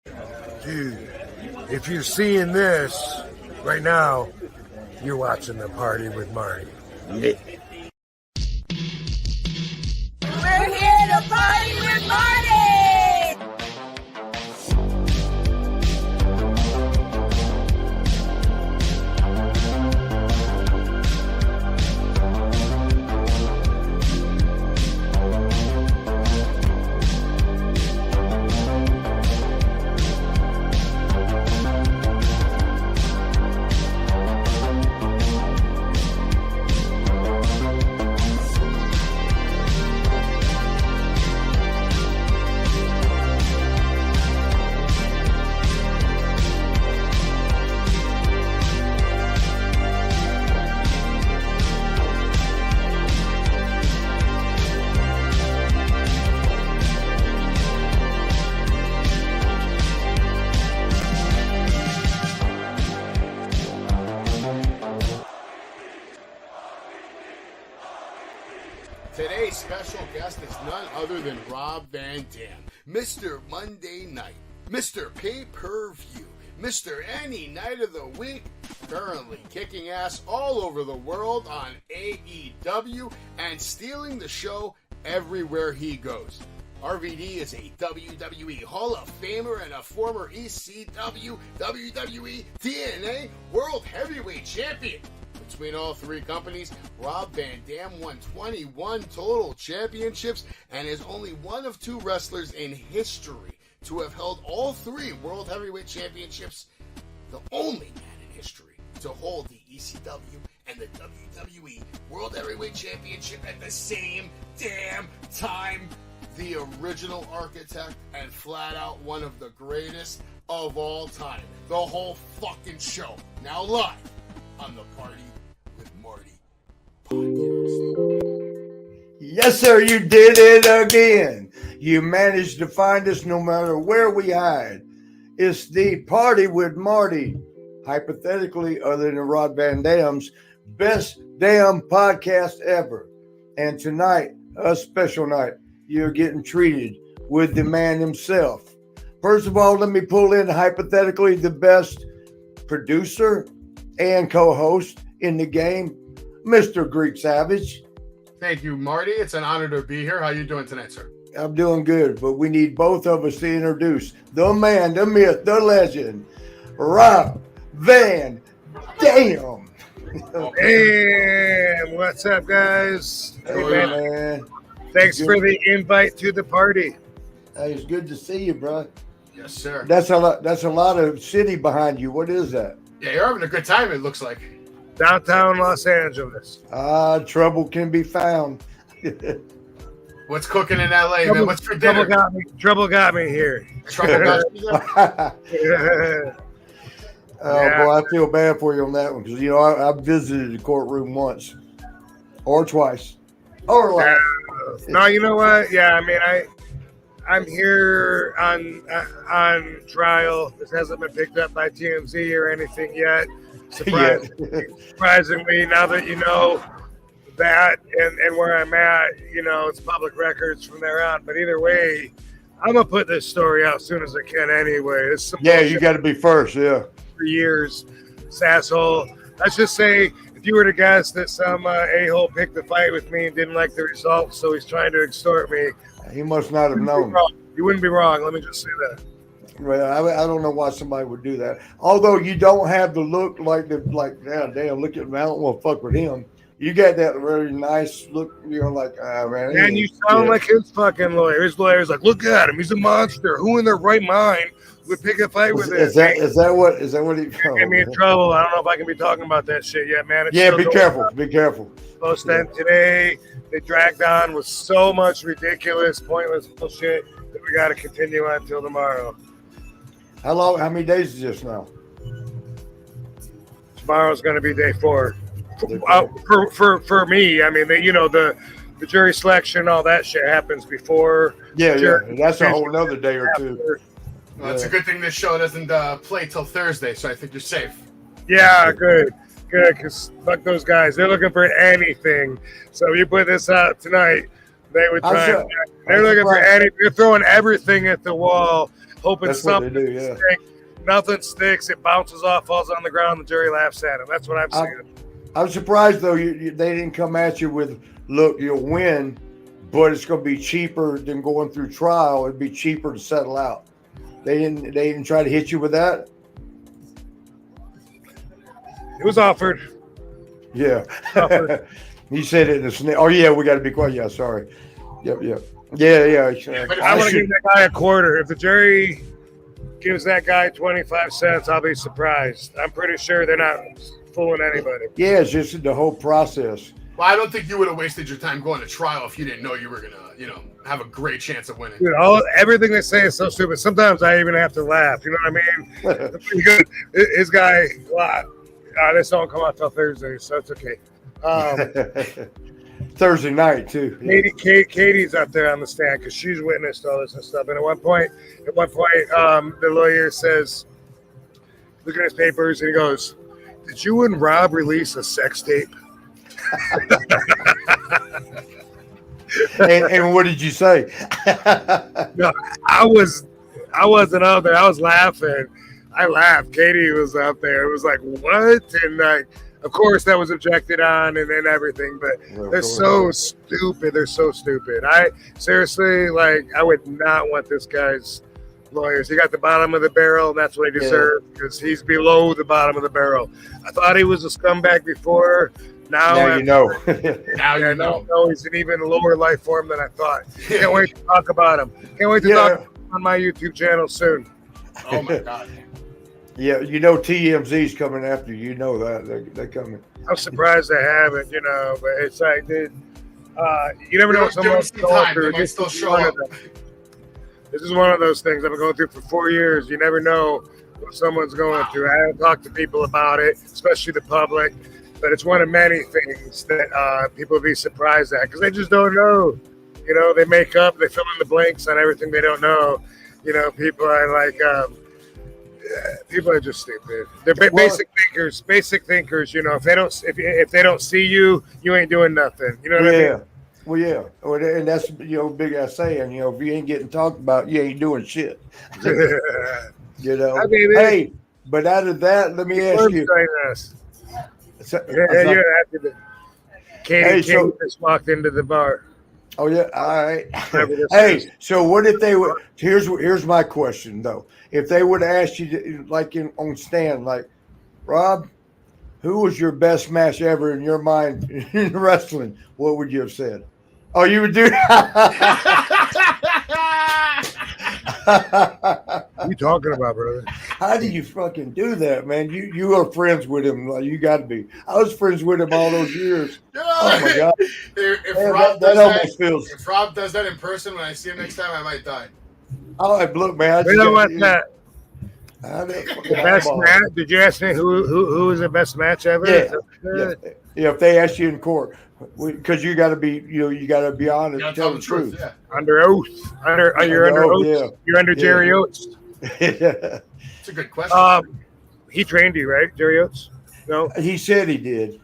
Dude, if you're seeing this right now, you're watching The Party with Marty. We're here to party with Marty! Today's special guest is none other than Rob Van Dam, Mr. Monday Night, Mr. Pay-Per-View, Mr. Any Night of the Week, currently kicking ass all over the world on AEW and stealing the show everywhere he goes. RVD is a WWE Hall of Famer and a former ECW, WWE, TNA World Heavyweight Champion. Between all three companies, Rob Van Dam won 21 total championships and is only one of two wrestlers in history to have held all three World Heavyweight Championships, the only man in history to hold the ECW and the WWE World Heavyweight Championship at the same damn time. The original architect and flat out one of the greatest of all time. The whole fucking show. Now live on the Party with Marty podcast. Yes, sir, you did it again. You managed to find us no matter where we hide. It's the Party with Marty, hypothetically, other than Rod Van Dam's best damn podcast ever. And tonight, a special night, you're getting treated with the man himself. First of all, let me pull in hypothetically the best producer and co-host in the game, Mr. Greek Savage. Thank you, Marty. It's an honor to be here. How you doing tonight, sir? I'm doing good, but we need both of us to introduce the man, the myth, the legend, Rob Van Dam. Hey, what's up, guys? Hey, man. Thanks for the invite to the party. Hey, it's good to see you, bro. Yes, sir. That's a lot. That's a lot of city behind you. What is that? Yeah, you're having a good time, it looks like. Downtown Los Angeles. Trouble can be found. What's cooking in LA, man? What's for dinner? Trouble got me here. Trouble got you there? Boy, I feel bad for you on that one because I visited the courtroom once, or twice, or like. No, you know what? Yeah, I mean, I'm here on trial. This hasn't been picked up by TMZ or anything yet. Surprisingly, now that you know that and where I'm at, it's public records from there on. But either way, I'm gonna put this story out as soon as I can. Anyway, it's some you got to be first. Yeah, for years, this asshole. Let's just say, if you were to guess that some a-hole picked the fight with me and didn't like the results, so he's trying to extort me. He must not have known. You wouldn't be wrong. Let me just say that. Well, I don't know why somebody would do that. Although you don't have the look like damn, look at me. I don't want to fuck with him. You got that really nice look. You're like, man. And you sound like his fucking lawyer. His lawyer's like, look at him. He's a monster. Who in their right mind would pick a fight with him? Is that what he? Get me in trouble. I don't know if I can be talking about that shit yet, man. Be careful. Be careful. Post then today, they dragged on with so much ridiculous, pointless bullshit that we got to continue on until tomorrow. How long? How many days is this now? Tomorrow's going to be day 4. For me, I mean, the jury selection, all that shit happens before. Yeah. That's a whole nother day or two. Well, it's a good thing this show doesn't play till Thursday, so I think you're safe. Yeah, good, because fuck those guys. They're looking for anything. So if you put this out tonight, they would try. They're looking for anything. They're throwing everything at the wall, hoping That's what they something do, yeah. sticks. Nothing sticks. It bounces off, falls on the ground. The jury laughs at him. That's what I'm seeing. I'm surprised though they didn't come at you with, look, you'll win, but it's going to be cheaper than going through trial. It'd be cheaper to settle out. They didn't try to hit you with that. It was offered. Yeah. Offered. He said it in a snake. Oh yeah, we got to be quiet. Yeah, sorry. Yep. Yeah. But I want to give that guy a quarter. If the jury gives that guy 25 cents, I'll be surprised. I'm pretty sure they're not fooling anybody. Yeah, it's just the whole process. Well, I don't think you would have wasted your time going to trial if you didn't know you were gonna, have a great chance of winning. Dude, everything they say is so stupid. Sometimes I even have to laugh. You know what I mean? Pretty good. His guy, this don't come out till Thursday, so it's okay. Thursday night too. Katie's up there on the stand because she's witnessed all this and stuff. And at one point, the lawyer says, look at his papers, and he goes, "Did you and Rob release a sex tape?" and what did you say? No, I wasn't out there. I was laughing. I laughed. Katie was out there. It was like, what? And of course that was objected on and then everything, but they're so stupid. They're so stupid. I seriously, I would not want this guy's lawyers. He got the bottom of the barrel, and that's what he deserved because he's below the bottom of the barrel. I thought he was a scumbag before. Now you know. Now you know. No, he's an even lower life form than I thought. Can't wait to talk about him. Can't wait to talk on my YouTube channel soon. Oh my God. Yeah, TMZ's coming after you. You know that they're coming. I'm surprised they haven't, but it's like, dude, you never know what someone's going through. They might still show up. This is one of those things I've been going through for 4 years. You never know what someone's going through. I haven't talked to people about it, especially the public, but it's one of many things that people be surprised at because they just don't know. They make up, they fill in the blanks on everything they don't know. People are like, people are just stupid. They're basic thinkers. Basic thinkers. If they don't see you, you ain't doing nothing. You know what I mean? Well, yeah, and that's big ass saying. If you ain't getting talked about, you ain't doing shit. Hey, but out of that, let me ask you. Katie just walked into the bar. Oh yeah, all right. Hey, so what if they would? Here's my question though. If they would ask you, on stand, Rob, who was your best match ever in your mind in wrestling? What would you have said? Oh, you would do. What are you talking about, brother? How do you fucking do that, man? You are friends with him. You got to be. I was friends with him all those years. Oh my God! If Rob does that in person when I see him next time, I might die. Oh, look, man. The best match? Did you ask me who was the best match ever? Yeah. If they ask you in court, because you got to be, you got to be honest, tell the truth. Yeah. Under oath. You're under oath. Yeah. You're under Jerry Oates. Yeah. It's a good question. He trained you, right, Jerry Oates? No. He said he did.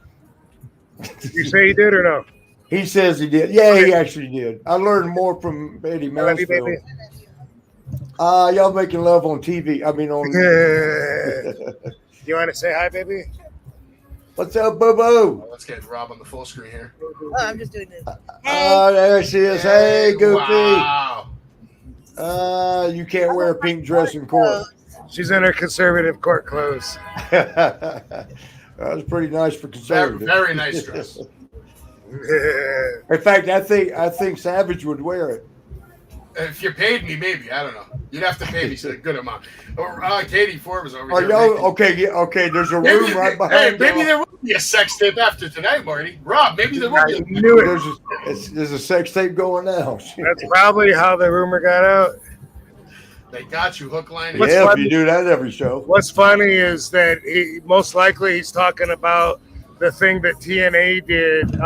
You say he did or no? He says he did. Yeah, he actually did. I learned more from Eddie Mansfield. Y'all making love on TV. I mean, on. You want to say hi, baby? What's up, Boo-Boo? Let's get Rob on the full screen here. Oh, I'm just doing this. Oh, there she is. Hey, Goofy. Wow. You can't wear a pink dress in court. She's in her conservative court clothes. That was pretty nice for conservative. Very nice dress. In fact, I think Savage would wear it. If you paid me, maybe. I don't know. You'd have to pay me a good amount. Katie Forbes over here. Okay. There's a room right behind. Hey, maybe there will be a sex tape after tonight, Marty. Rob, maybe there will be. I knew it. There's a sex tape going now. That's probably how the rumor got out. They got you hook, line, and if you do that every show. What's funny is that most likely he's talking about the thing that TNA did.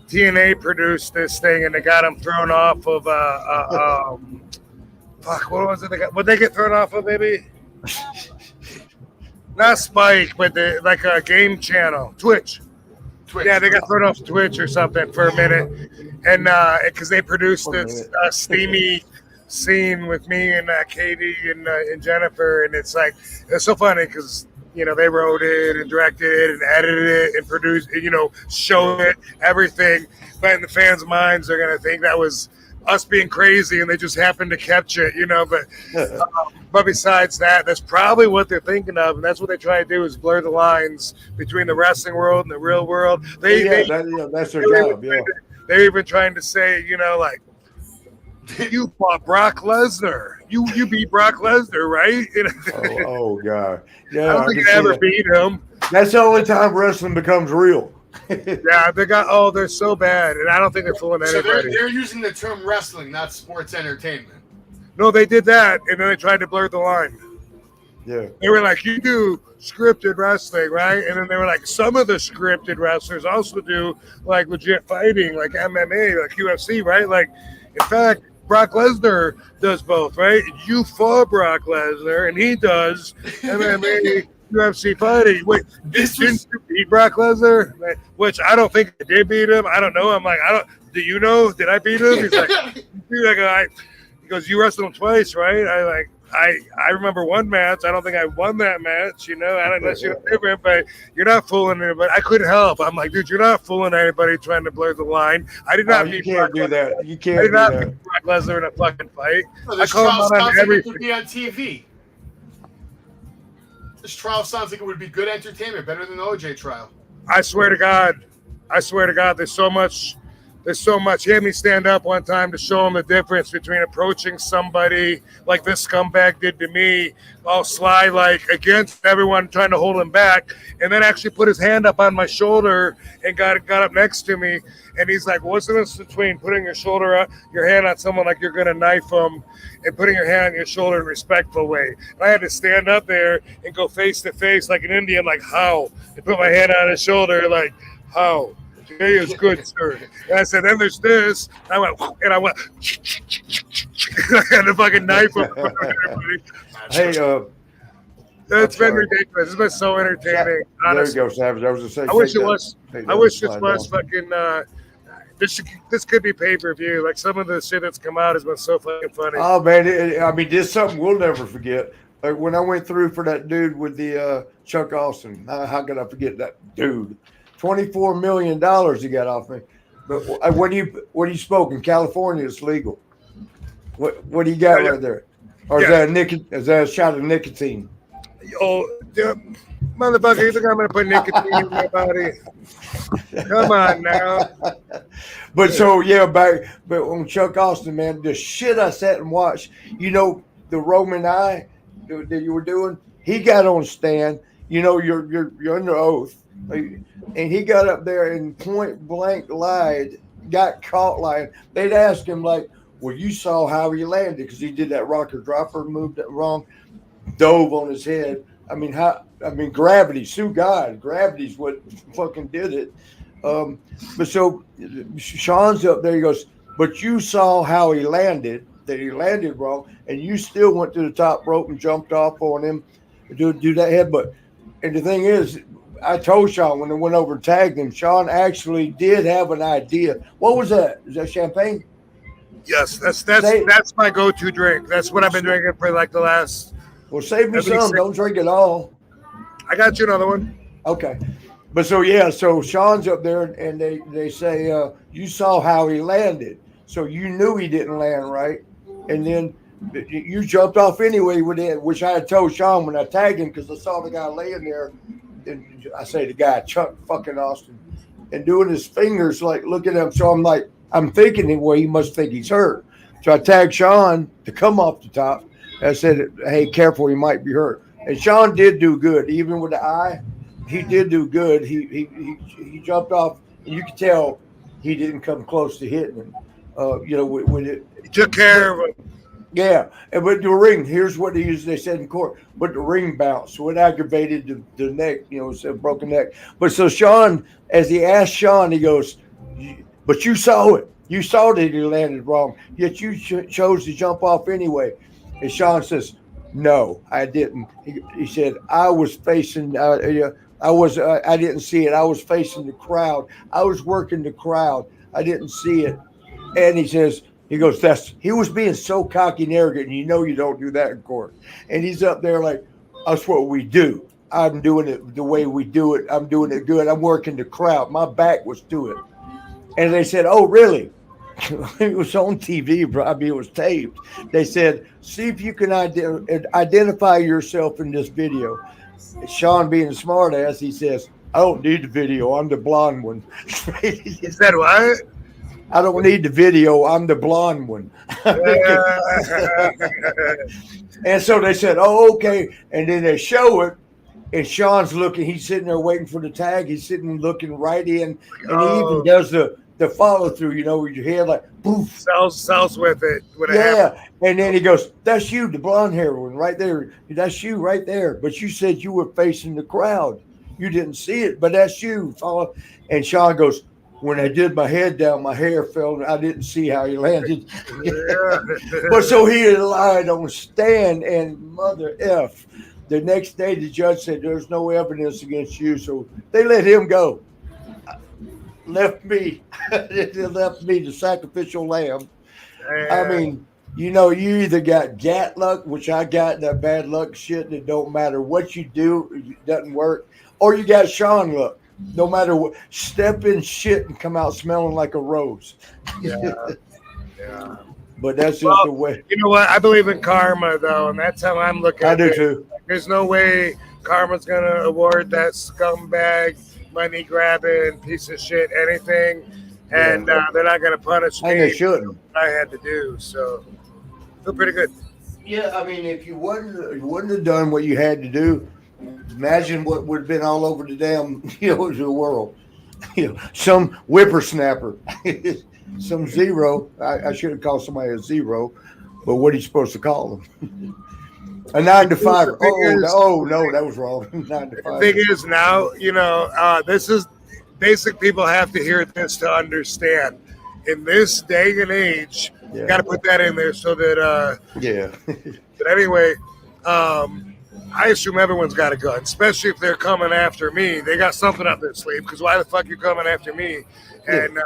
TNA produced this thing and they got him thrown off of what was it? What'd they get thrown off of, baby? Not Spike, but like a game channel, Twitch. Yeah, they got thrown off Twitch or something for a minute, and because they produced this steamy scene with me and Katie and Jennifer, and it's like it's so funny because they wrote it and directed it and edited it and produced it, showed it, everything. But in the fans' minds, they're gonna think that was us being crazy, and they just happened to catch it, But besides that, that's probably what they're thinking of, and that's what they try to do is blur the lines between the wrestling world and the real world. That's their job. Yeah, they're even trying to say, like, you fought Brock Lesnar. You beat Brock Lesnar, right? oh God, yeah. I don't think I ever beat him. That's the only time wrestling becomes real. Yeah, they're so bad, and I don't think they're fooling anybody. So they're using the term wrestling, not sports entertainment. No, they did that, and then they tried to blur the line. Yeah. They were like, you do scripted wrestling, right? And then they were like, some of the scripted wrestlers also do like legit fighting, like MMA, like UFC, right? Like, in fact, Brock Lesnar does both, right? You fought Brock Lesnar, and he does MMA, UFC fighting. Wait, didn't you beat Brock Lesnar? Which I don't think I did beat him. I don't know. I'm like, do you know? Did I beat him? He's like, he goes, you wrestled him twice, right? I remember one match. I don't think I won that match, I don't know, you're different, but you're not fooling anybody. I couldn't help. I'm like, dude, you're not fooling anybody trying to blur the line. I did not beat Brock that. You can't I did not beat Brock Lesnar in a fucking fight. Well, this I call trial him out sounds on like it everything. would be on TV. This trial sounds like it would be good entertainment, better than the OJ trial. I swear to God, there's so much. He had me stand up one time to show him the difference between approaching somebody like this scumbag did to me, all sly, like against everyone trying to hold him back, and then actually put his hand up on my shoulder and got up next to me. And he's like, what's the difference between putting your hand on someone like you're going to knife them and putting your hand on your shoulder in a respectful way? And I had to stand up there and go face to face like an Indian, like, how? And put my hand on his shoulder, like, how? Today is good, sir. And I said, then there's this. I went, I had to fucking knife him. Hey, it's been ridiculous. It's been so entertaining. Honestly. There you go, Savage. I was just saying. I wish it was. I wish this was fucking. This could be pay-per-view. Like some of the shit that's come out has been so fucking funny. Oh man, this is something we'll never forget. Like when I went through for that dude with the Chuck Austin. How could I forget that dude? $24 million he got off me. But when you spoke in California, it's legal. What do you got right there? Or is that a shot of nicotine? Oh, motherfucker! You think I'm gonna put nicotine in my body? Come on now. But but on Chuck Austin, man, the shit I sat and watched. The Roman eye that you were doing. He got on stand. You're under oath. And he got up there and point blank lied, got caught lying. They'd ask him like, well, you saw how he landed because he did that rocker dropper, moved it wrong, dove on his head. Gravity, sue God, gravity's what fucking did it. But so Sean's up there, he goes, but you saw how he landed, that he landed wrong, and you still went to the top rope and jumped off on him, do that headbutt. And the thing is, I told Sean when I went over and tagged him, Sean actually did have an idea. What was that? Is that champagne? Yes, that's my go-to drink. That's what I've been drinking for like the last. Well, save me some. Don't drink it all. I got you another one. Okay. But so Sean's up there and they say, you saw how he landed. So you knew he didn't land right. And then you jumped off anyway with it, which I had told Sean when I tagged him because I saw the guy laying there. And I say the guy, Chuck fucking Austin, and doing his fingers like look at him. So I'm thinking he must think he's hurt. So I tagged Sean to come off the top. I said, hey, careful, he might be hurt. And Sean did do good, even with the eye. He did do good. He jumped off, and you could tell he didn't come close to hitting him. When it he took care of it. Yeah, but the ring, here's what they said in court, but the ring bounced, so it aggravated the neck, it's a broken neck. But so Sean, as he asked Sean, he goes, but you saw it. You saw that he landed wrong, yet you chose to jump off anyway. And Sean says, no, I didn't. He said, I was facing, I didn't see it. I was facing the crowd. I was working the crowd. I didn't see it. And he says, He goes, he was being so cocky and arrogant, and you know you don't do that in court. And he's up there like, that's what we do. I'm doing it the way we do it. I'm doing it good. I'm working the crowd. My back was to it. And they said, oh, really? It was on TV, bro. I mean, it was taped. They said, see if you can identify yourself in this video. Sean, being a smart ass, he says, I don't need the video. I'm the blonde one. He said what? I don't need the video. I'm the blonde one. And so they said, oh, okay. And then they show it. And Sean's looking. He's sitting there waiting for the tag. He's sitting looking right in. And he even does the follow through, you know, with your head like poof. Sells with it. Yeah. And then he goes, that's you, the blonde hair one right there. That's you right there. But you said you were facing the crowd. You didn't see it, but that's you. Follow. And Sean goes, when I did my head down, my hair fell. I didn't see how he landed. But so he had lied on stand, and mother F. The next day, the judge said there's no evidence against you, so they let him go. Left me the sacrificial lamb. I mean, you know, you either got gat luck, which I got, that bad luck shit that don't matter what you do, it doesn't work, or you got Sean luck. No matter what, step in shit and come out smelling like a rose. Yeah. But that's just the way. You know what? I believe in karma, though, and that's how I'm looking at it. I do too. There's no way karma's going to award that scumbag, money-grabbing, piece of shit anything, and they're not going to punish me. And they shouldn't. I had to do, so I feel pretty good. Yeah, I mean, if you wouldn't have done what you had to do, imagine what would have been all over the damn, the world. Some whippersnapper, some zero. I should have called somebody a zero, but what are you supposed to call them? A 9 to 5. Oh, no, that was wrong. 9 to 5. The thing is now, this is basic. People have to hear this to understand. In this day and age, you got to put that in there so that. But anyway, I assume everyone's got a gun, especially if they're coming after me. They got something up their sleeve, because why the fuck you coming after me? And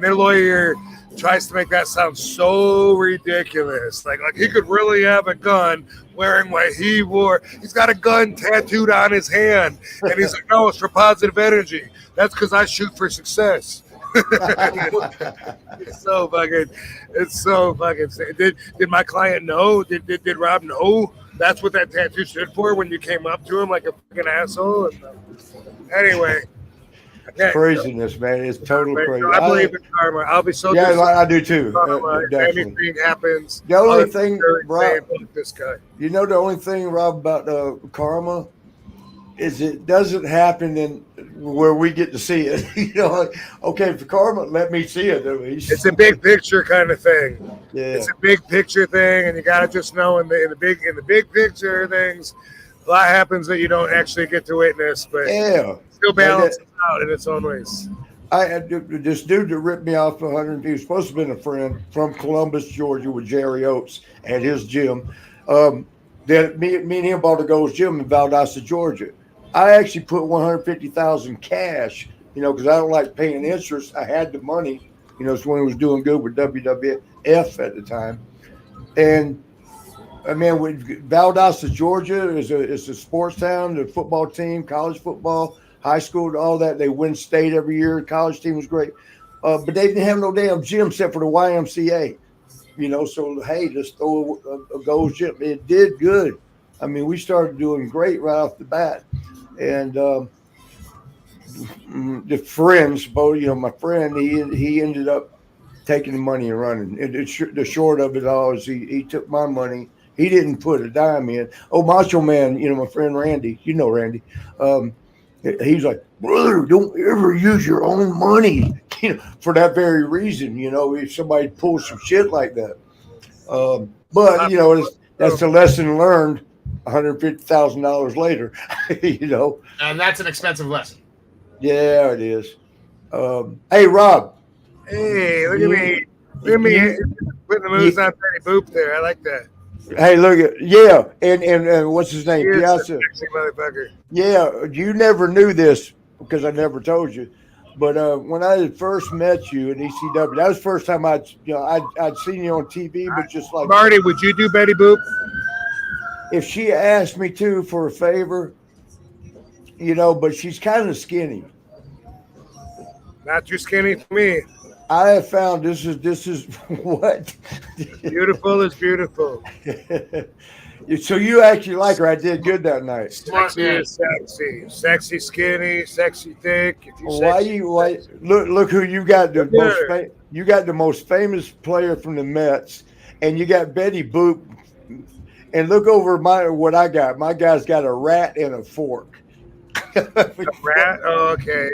their lawyer tries to make that sound so ridiculous. Like he could really have a gun wearing what he wore. He's got a gun tattooed on his hand. And he's like, no, it's for positive energy. That's because I shoot for success. It's so fucking sick. Did my client know? Did Rob know that's what that tattoo stood for when you came up to him like a fucking asshole? Anyway. Craziness, man. It's totally crazy. I believe in karma. I'll be so I do too. If anything happens, the only thing, Rob, this guy. The only thing, Rob, about karma is it doesn't happen in where we get to see it. Okay, for karma, let me see it at least. It's a big picture kind of thing. Yeah, it's a big picture thing, and you gotta just know in the big picture things, a lot happens that you don't actually get to witness, but still balances out in its own ways. I had this dude that ripped me off 100. He was supposed to have been a friend from Columbus, Georgia, with Jerry Oates at his gym. Then me and him bought a Gold's Gym in Valdosta, Georgia. I actually put $150,000 cash, because I don't like paying interest. I had the money, it's when he was doing good with WWF at the time. And Valdosta, Georgia is a sports town, the football team, college football, high school, all that. They win state every year. The college team was great. But they didn't have no damn gym except for the YMCA. So, hey, just throw a Gold's Gym. It did good. I mean, we started doing great right off the bat. And the friends, both, my friend, he ended up taking the money and running. The short of it all is he took my money. He didn't put a dime in. Oh, Macho Man, my friend Randy, Randy. He's like, brother, don't ever use your own money, for that very reason, if somebody pulls some shit like that. But, that's a lesson learned $150,000 later, And that's an expensive lesson. Yeah, it is. Hey, Rob. Hey, look at me. Look at me putting the moves on Betty Boop there. I like that. Hey, look at and what's his name? Motherfucker. Yeah, you never knew this because I never told you. But when I had first met you at ECW, that was the first time I'd seen you on TV. But just like Marty, would you do Betty Boop? if she asked me to for a favor, but she's kind of skinny. Not too skinny for me. I have found this is what Beautiful is beautiful. So you actually like her? I did good that night. Sexy is sexy. Sexy skinny, sexy thick. If you Why look who you got you got the most famous player from the Mets, and you got Betty Boop. And look over what I got. My guy's got a rat and a fork. A rat? Oh, okay.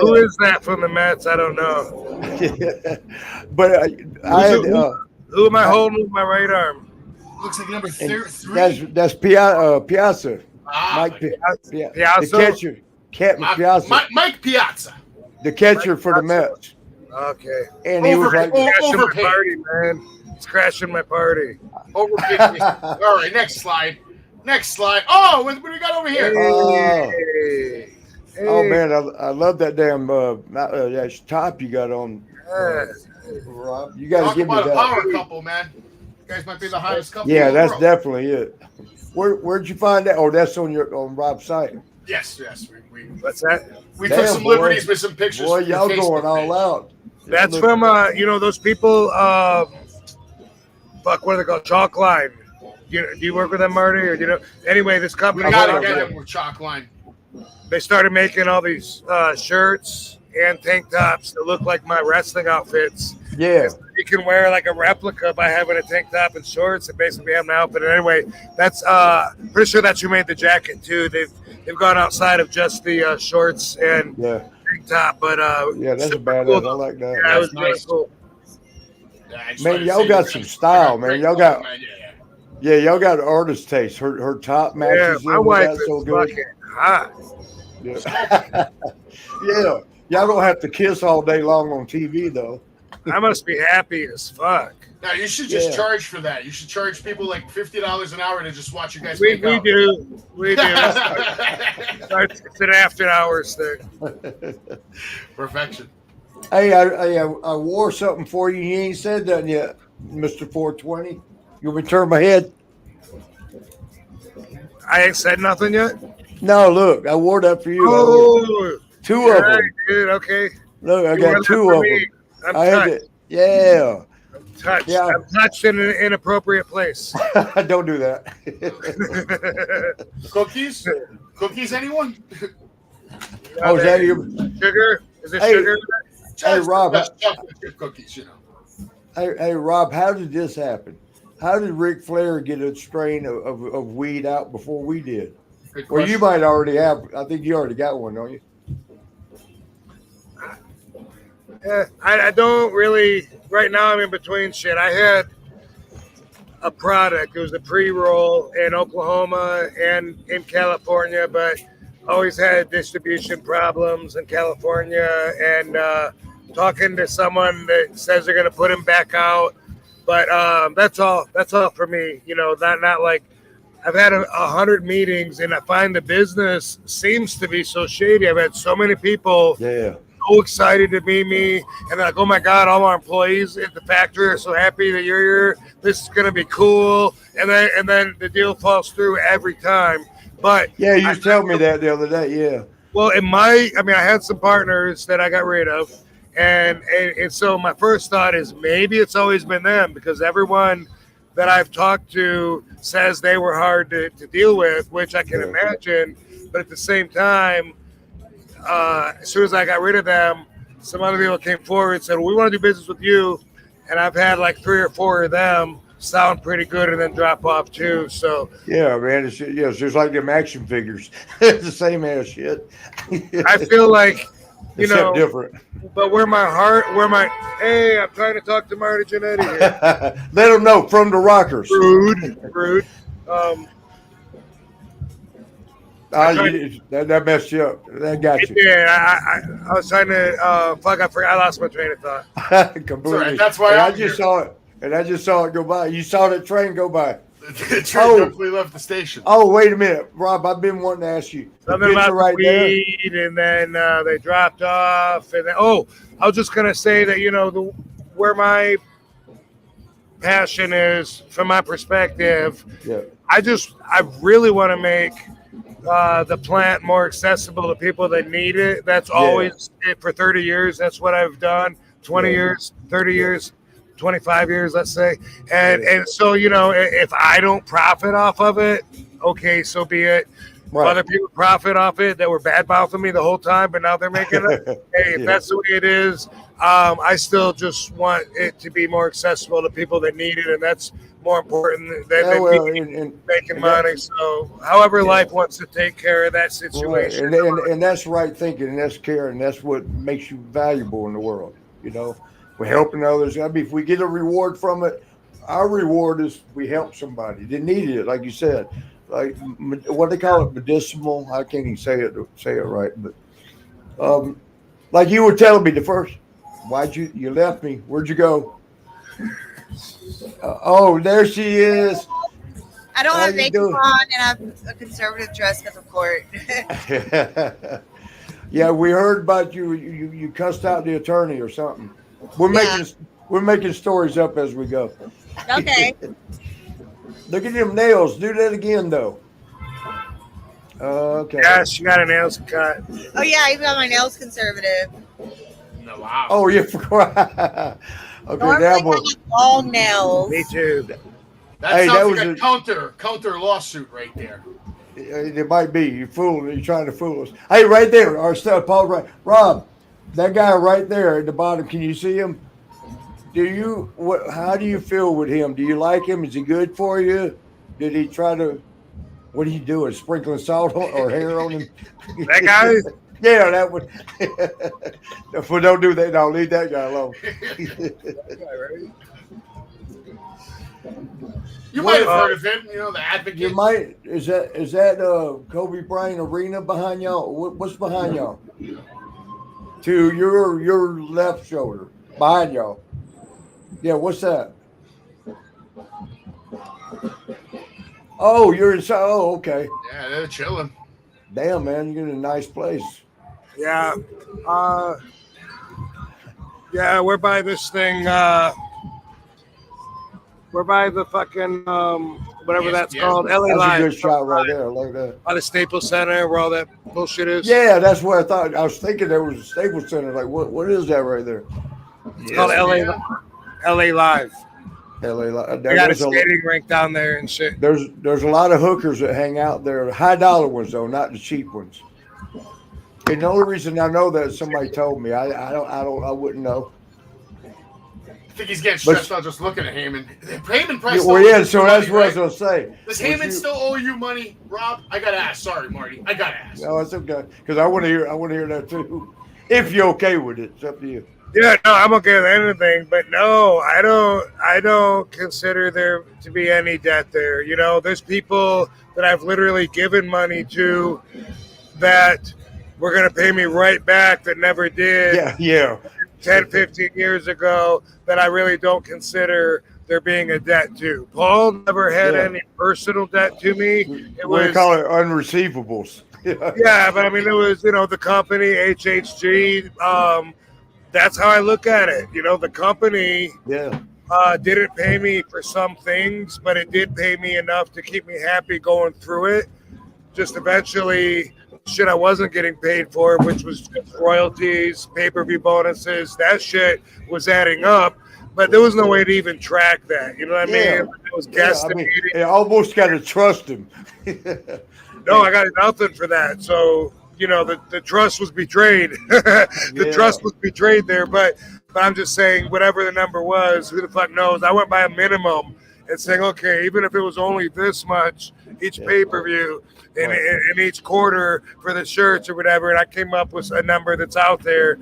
Who is that from the Mets? I don't know. But who am I holding with my right arm? Looks like number 3. That's Piazza. Mike Piazza. The catcher. Piazza. Mike Piazza. The catcher for the Mets. Okay. And he was like, crashing my party, man. It's crashing my party. Overpaid. All right, next slide. Oh, what do we got over here? Hey. Oh man, I love that damn that top you got on. Rob, you got to give me that. Talk about a power couple, man. You guys might be the hottest couple. Yeah, in the that's world. definitely it. Where'd you find that? Oh, that's on Rob's site. Yes. What's that? We took some liberties with some pictures. Boy, y'all going all out. That's from those people. What are they called? Chalk Line. Do you work with them, Marty? Or Anyway, this company. We gotta get them with Chalk Line. They started making all these shirts and tank tops that look like my wrestling outfits. Yeah. You can wear like a replica by having a tank top and shorts and basically have an outfit. And anyway, that's pretty sure that's who made the jacket too. They've gone outside of just the shorts and tank top, but that's a badass. Cool. I like that. Yeah, it was nice. Really cool. Man, y'all got some style, man. Y'all got y'all got artist taste. Her top matches. Yeah, my wife is so good. fucking hot. Yeah. Yeah. Y'all don't have to kiss all day long on TV though. I must be happy as fuck. Now you should just charge for that. You should charge people like $50 an hour to just watch you guys. We do. It's an after hours thing. Perfection. Hey, I wore something for you. You ain't said that yet, Mr. 420. You want me to turn my head? I ain't said nothing yet? No, look, I wore that for you. Oh, two of them. Dude, okay. Look, I got two of them. I'm touched. I'm touched. Yeah. I'm touched in an inappropriate place. Don't do that. Cookies? Cookies, anyone? Is that your sugar? Is it sugar? Hey, Rob. Chocolate chip cookies, Hey, Rob, how did this happen? How did Ric Flair get a strain of weed out before we did? Well, you might already have. I think you already got one, don't you? I don't really. Right now, I'm in between shit. I had a product. It was a pre-roll in Oklahoma and in California, but always had distribution problems in California. And talking to someone that says they're going to put him back out. But that's all. That's all for me. Not like I've had 100 meetings, and I find the business seems to be so shady. I've had so many people so excited to meet me, and they're like, "Oh my God, all our employees at the factory are so happy that you're here. This is going to be cool." And then the deal falls through every time. But you told me that the other day. Yeah. Well, I had some partners that I got rid of. And so my first thought is maybe it's always been them, because everyone that I've talked to says they were hard to deal with, which I can imagine. But at the same time, as soon as I got rid of them, some other people came forward and said, "We want to do business with you." And I've had like 3 or 4 of them sound pretty good and then drop off too. So yeah, man, it's just like them action figures. It's the same ass shit. I feel like. Except different. But I'm trying to talk to Marty Jannetty here. Let them know from the Rockers. Rude. That messed you up. That got you. Yeah, I was trying to I lost my train of thought. Completely. Right, that's why I just saw it. And I just saw it go by. You saw that train go by. The train definitely left the station. Oh, wait a minute, Rob. I've been wanting to ask you. Something about the weed, and then they dropped off. And then, I was just gonna say that where my passion is, from my perspective, I really want to make the plant more accessible to people that need it. That's always it for 30 years. That's what I've done. 20 years, 30 years. 25 years, let's say, and so if I don't profit off of it, okay, so be it. Right. Other people profit off it that were bad mouthing me the whole time, but now they're making it. Hey, if that's the way it is, I still just want it to be more accessible to people that need it, and that's more important than making money. So, however life wants to take care of that situation, and that's right thinking, and that's care, and that's what makes you valuable in the world. We're helping others. I mean, if we get a reward from it, our reward is we help somebody that needed it, like you said. Like what they call it, medicinal. I can't even say it right, but like you were telling me the first. Why'd you left me? Where'd you go? Oh, there she is. I don't have makeup on, and I have a conservative dress because of court. Yeah, we heard about you. You cussed out the attorney or something. We're making stories up as we go. Okay. Look at them nails. Do that again, though. Okay. Yeah, she got her nails cut. Oh yeah, I even got my nails conservative. No, wow. Oh yeah. Okay. Normally I have long nails. Me too. That sounds like a counter lawsuit right there. It might be. You're trying to fool us. Hey, right there, our stuff, Paul. Right, Rob, that guy right there at the bottom. Can you see him? How do you feel with him? Do you like him? Is he good for you? Did he try to? What are you doing? Sprinkling salt or hair on him? That guy. Yeah, that would. If we don't do that, no, leave that guy alone. You might have heard of him, the Advocate. You might. Is that Kobe Bryant Arena behind y'all? What's behind y'all? To your left shoulder, behind y'all. Yeah, what's that? Oh, you're inside. Oh, okay. Yeah, they're chilling. Damn, man, you're in a nice place. Yeah. We're by this thing. We're by the fucking whatever that's called. LA Live. That's a good shot right there. Like that. By the Staples Center, where all that bullshit is. Yeah, that's what I thought. I was thinking there was a Staples Center. Like, what is that right there? It's called LA Live. LA Live. They got a skating rink down there and shit. There's a lot of hookers that hang out there. High dollar ones though, not the cheap ones. And the only reason I know that somebody told me. I wouldn't know. I think he's getting stressed out just looking at Heyman. Heyman price. So that's what I was going to say. Does Heyman still owe you money, Rob? I got to ask. Sorry, Marty. I got to ask. No, it's okay. Because I want to hear that too. If you're okay with it, it's up to you. Yeah, no, I'm okay with anything, but no, I don't consider there to be any debt there. There's people that I've literally given money to that were going to pay me right back that never did. Yeah. 10, 15 years ago that I really don't consider there being a debt to. Paul never had any personal debt to me. We call it unreceivables. Yeah, but I mean, it was, the company, HHG. That's how I look at it. The company didn't pay me for some things, but it did pay me enough to keep me happy going through it. Just eventually, shit I wasn't getting paid for, which was just royalties, pay-per-view bonuses, that shit was adding up, but there was no way to even track that. You know what I mean? It was guesstimating. I almost got to trust him. No, I got nothing for that. So, the trust was betrayed. The trust was betrayed there, but I'm just saying, whatever the number was, who the fuck knows? I went by a minimum and saying, okay, even if it was only this much each pay-per-view, in each quarter for the shirts or whatever, and I came up with a number that's out there,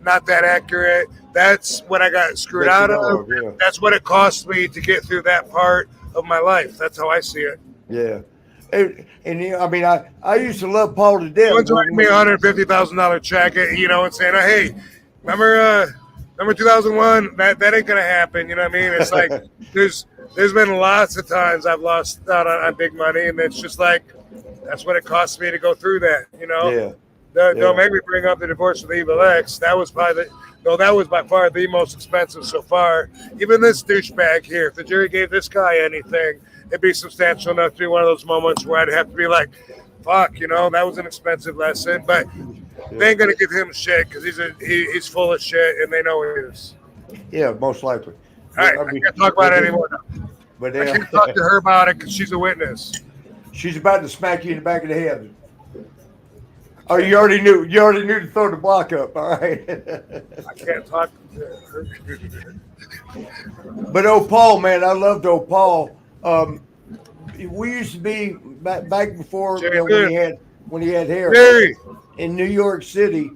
not that accurate. That's what I got screwed out of. Yeah. That's what it cost me to get through that part of my life. That's how I see it. Yeah. And I mean, I used to love Paul to death. Someone's writing me a $150,000 check, and saying, hey, remember 2001? That ain't gonna happen. You know what I mean? It's like there's there's been lots of times I've lost out on big money, and it's just like that's what it costs me to go through that. Yeah. Don't make me bring up the divorce with Evil X. That was by far the most expensive so far. Even this douchebag here, if the jury gave this guy anything, it'd be substantial enough to be one of those moments where I'd have to be like, fuck, that was an expensive lesson. But they ain't gonna give him shit because he's full of shit, and they know he is. Yeah, most likely. All right, I can't talk about it anymore now. But I can't talk to her about it because she's a witness. She's about to smack you in the back of the head. Oh, you already knew. You already knew to throw the block up. All right. I can't talk to her. But Paul, man, I loved Paul. We used to be back before when he had hair in New York City,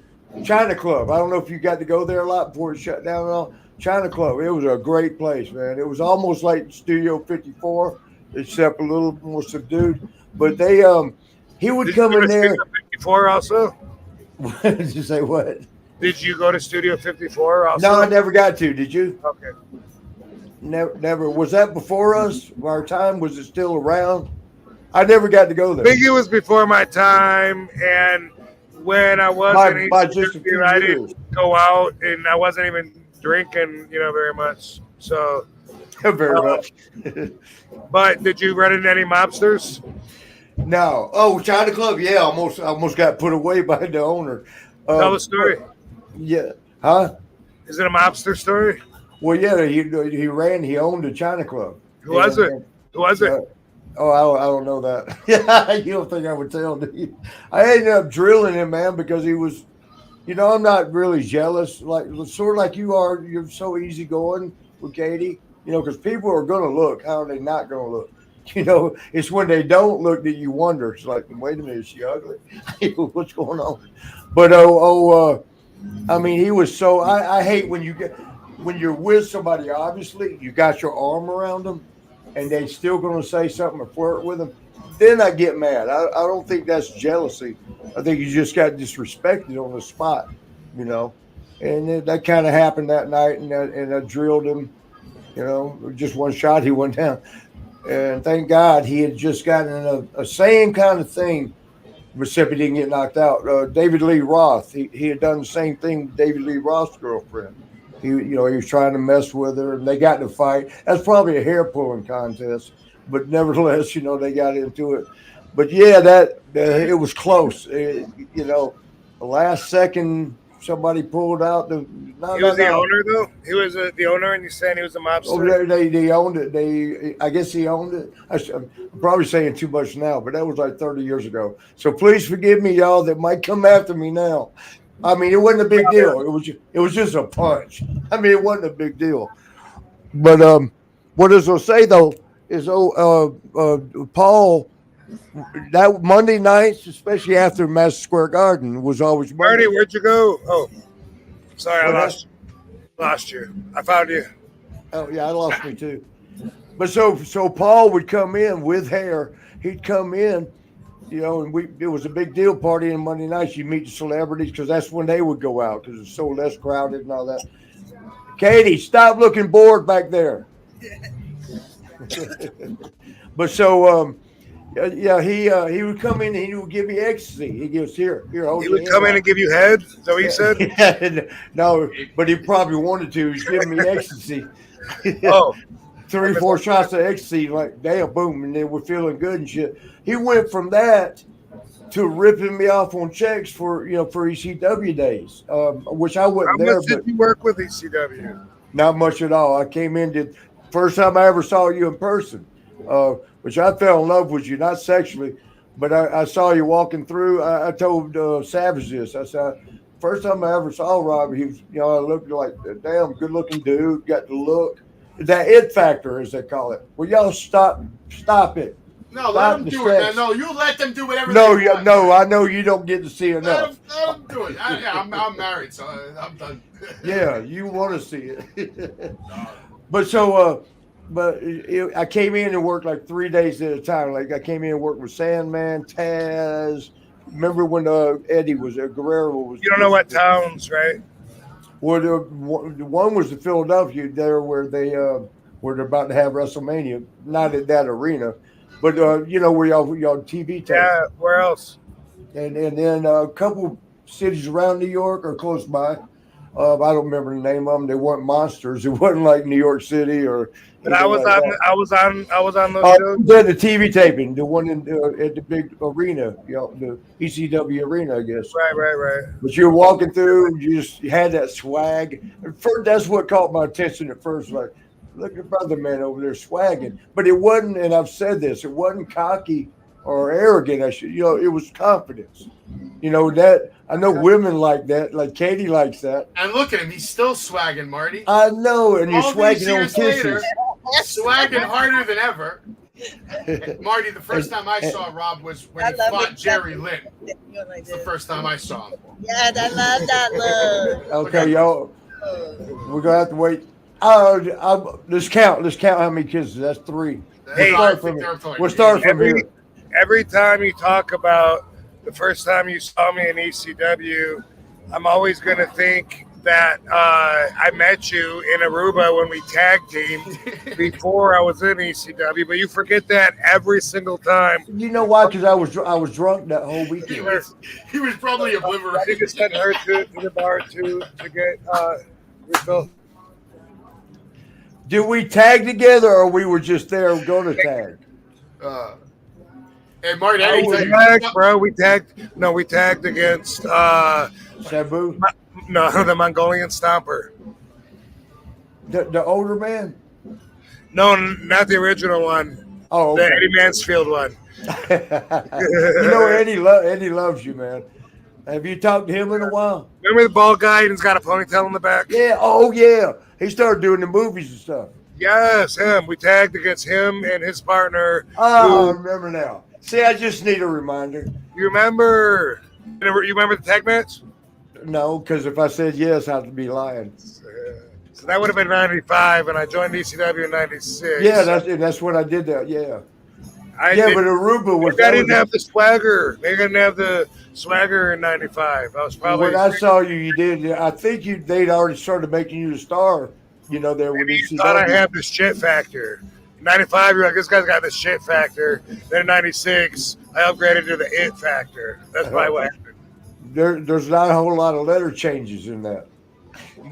China Club. I don't know if you got to go there a lot before it shut down and all. China Club. It was a great place, man. It was almost like Studio 54, except a little more subdued. But he would come in there. 54 also? Did you say what? Did you go to Studio 54 also? No, I never got to. Did you? Okay. Never. Was that before us? Our time? Was it still around? I never got to go there. I think it was before my time, and when I wasn't by just a few I years. didn't go out, and I wasn't even drinking, very much. So very much. But did you run into any mobsters? No. Oh, China Club. Yeah, almost got put away by the owner. Tell the story. Yeah. Huh? Is it a mobster story? Well, yeah. He owned a China Club. Who was it? Who was it? I don't know that. Yeah, you don't think I would tell, do you? I ended up drilling him, man, because he was, I'm not really jealous, sort of like you are. You're so easygoing with Katie, because people are going to look. How are they not going to look? It's when they don't look that you wonder. It's like, wait a minute, is she ugly? What's going on? But I mean, he was so. I hate when you're with somebody. Obviously, you got your arm around them, and they still going to say something or flirt with them. Then I get mad. I don't think that's jealousy. I think you just got disrespected on the spot, And that kind of happened that night, and I drilled him. Just one shot, he went down. And thank God he had just gotten a same kind of thing, except he didn't get knocked out. David Lee Roth, he had done the same thing with David Lee Roth's girlfriend. He was trying to mess with her, and they got in a fight. That's probably a hair pulling contest, but nevertheless, they got into it. But yeah, it was close. The last second. Somebody pulled out the. He was the owner, though. He was the owner, and you saying he was a mobster. Oh, they owned it. I guess he owned it. I'm probably saying too much now, but that was like 30 years ago. So please forgive me, y'all, that might come after me now. I mean, it wasn't a big deal. It was just a punch. I mean, it wasn't a big deal. But what I was gonna say though is, Paul. That Monday nights, especially after Madison Square Garden, was always Marty, where'd you go? Oh, sorry, I lost you. I found you. Oh yeah, I lost me too. But so Paul would come in with hair. He'd come in, and it was a big deal party on Monday nights. You meet the celebrities because that's when they would go out because it's so less crowded and all that. Katie, stop looking bored back there. But so. Yeah, he would come in and he would give me ecstasy. He goes, here. He would come in and give you head? Is that what he said? Yeah, no, but he probably wanted to. He's giving me ecstasy. Oh. 3 or 4 shots of ecstasy, like, damn, boom, and then we're feeling good and shit. He went from that to ripping me off on checks for ECW days, which I wasn't there. How much did you work with ECW? Not much at all. I came in, first time I ever saw you in person. Which I fell in love with you, not sexually, but I saw you walking through. I told Savage this. I said, first time I ever saw Rob, he was, I looked like a damn good looking dude, got the look. That it factor, as they call it. Well, y'all stop it. No, let them do it, man. No, you let them do whatever they want. No, I know you don't get to see enough. Let them do it. I'm married, so I'm done. Yeah, you want to see it. But so, I came in and worked like 3 days at a time. Like I came in and worked with Sandman, Taz. Remember when Eddie was Guerrero was? You don't know what towns, right? Well, the one was the Philadelphia there where they where they're about to have WrestleMania. Not at that arena, but where y'all TV tape. Yeah, where else? And then a couple cities around New York or close by. I don't remember the name of them. They weren't monsters. It wasn't like New York City or. But I was like on. that. I was on those shows. The TV taping, the one at the big arena, the ECW arena, I guess. Right. But you're walking through, you had that swag. That's what caught my attention at first. Like, look at brother man over there swagging. But it wasn't, and I've said this, it wasn't cocky or arrogant. It was confidence. That I know women like that, like Katie likes that. And look at him, he's still swagging, Marty. I know, and you're All swagging these on years kisses. later, swagging harder than ever. Marty, the first time I saw Rob was when he fought Jerry Lynn. It's the first time I saw him. Yeah, that love. Okay, y'all, we're gonna have to wait. Let's count how many kisses. That's 3. Hey, We'll start from here. Every time you talk about the first time you saw me in ECW, I'm always going to think that I met you in Aruba when we tag teamed before I was in ECW, but you forget that every single time. You know why? Because I was drunk that whole weekend. He was probably I think obliterated. it sent her to the bar to get refill. Did we tag together, or we were just there going to tag? Hey, Marty, I We tell you, tagged, bro. We tagged against Sabu, the Mongolian Stomper. the older man. No, not the original one. Oh, The okay. Eddie Mansfield one. Eddie loves you, man. Have you talked to him in a while? Remember the bald guy and he's got a ponytail in the back? Yeah. Oh, yeah. He started doing the movies and stuff. Yes, him. We tagged against him and his partner. Oh, I remember now. See, I just need a reminder. You remember? You remember the tag match? No, because if I said yes, I'd be lying. So that would have been 95, and I joined ECW in 96. Yeah, that's when I did that. Yeah. But Aruba was. I didn't have the swagger. They didn't have the swagger in 95. I was probably. When I saw you, you did. I think they'd already started making you a star. There with You ECW. thought I had the shit factor. In 95, you're like, this guy's got the shit factor. Then in 96, I upgraded to the it factor. That's probably what happened. There's not a whole lot of letter changes in that.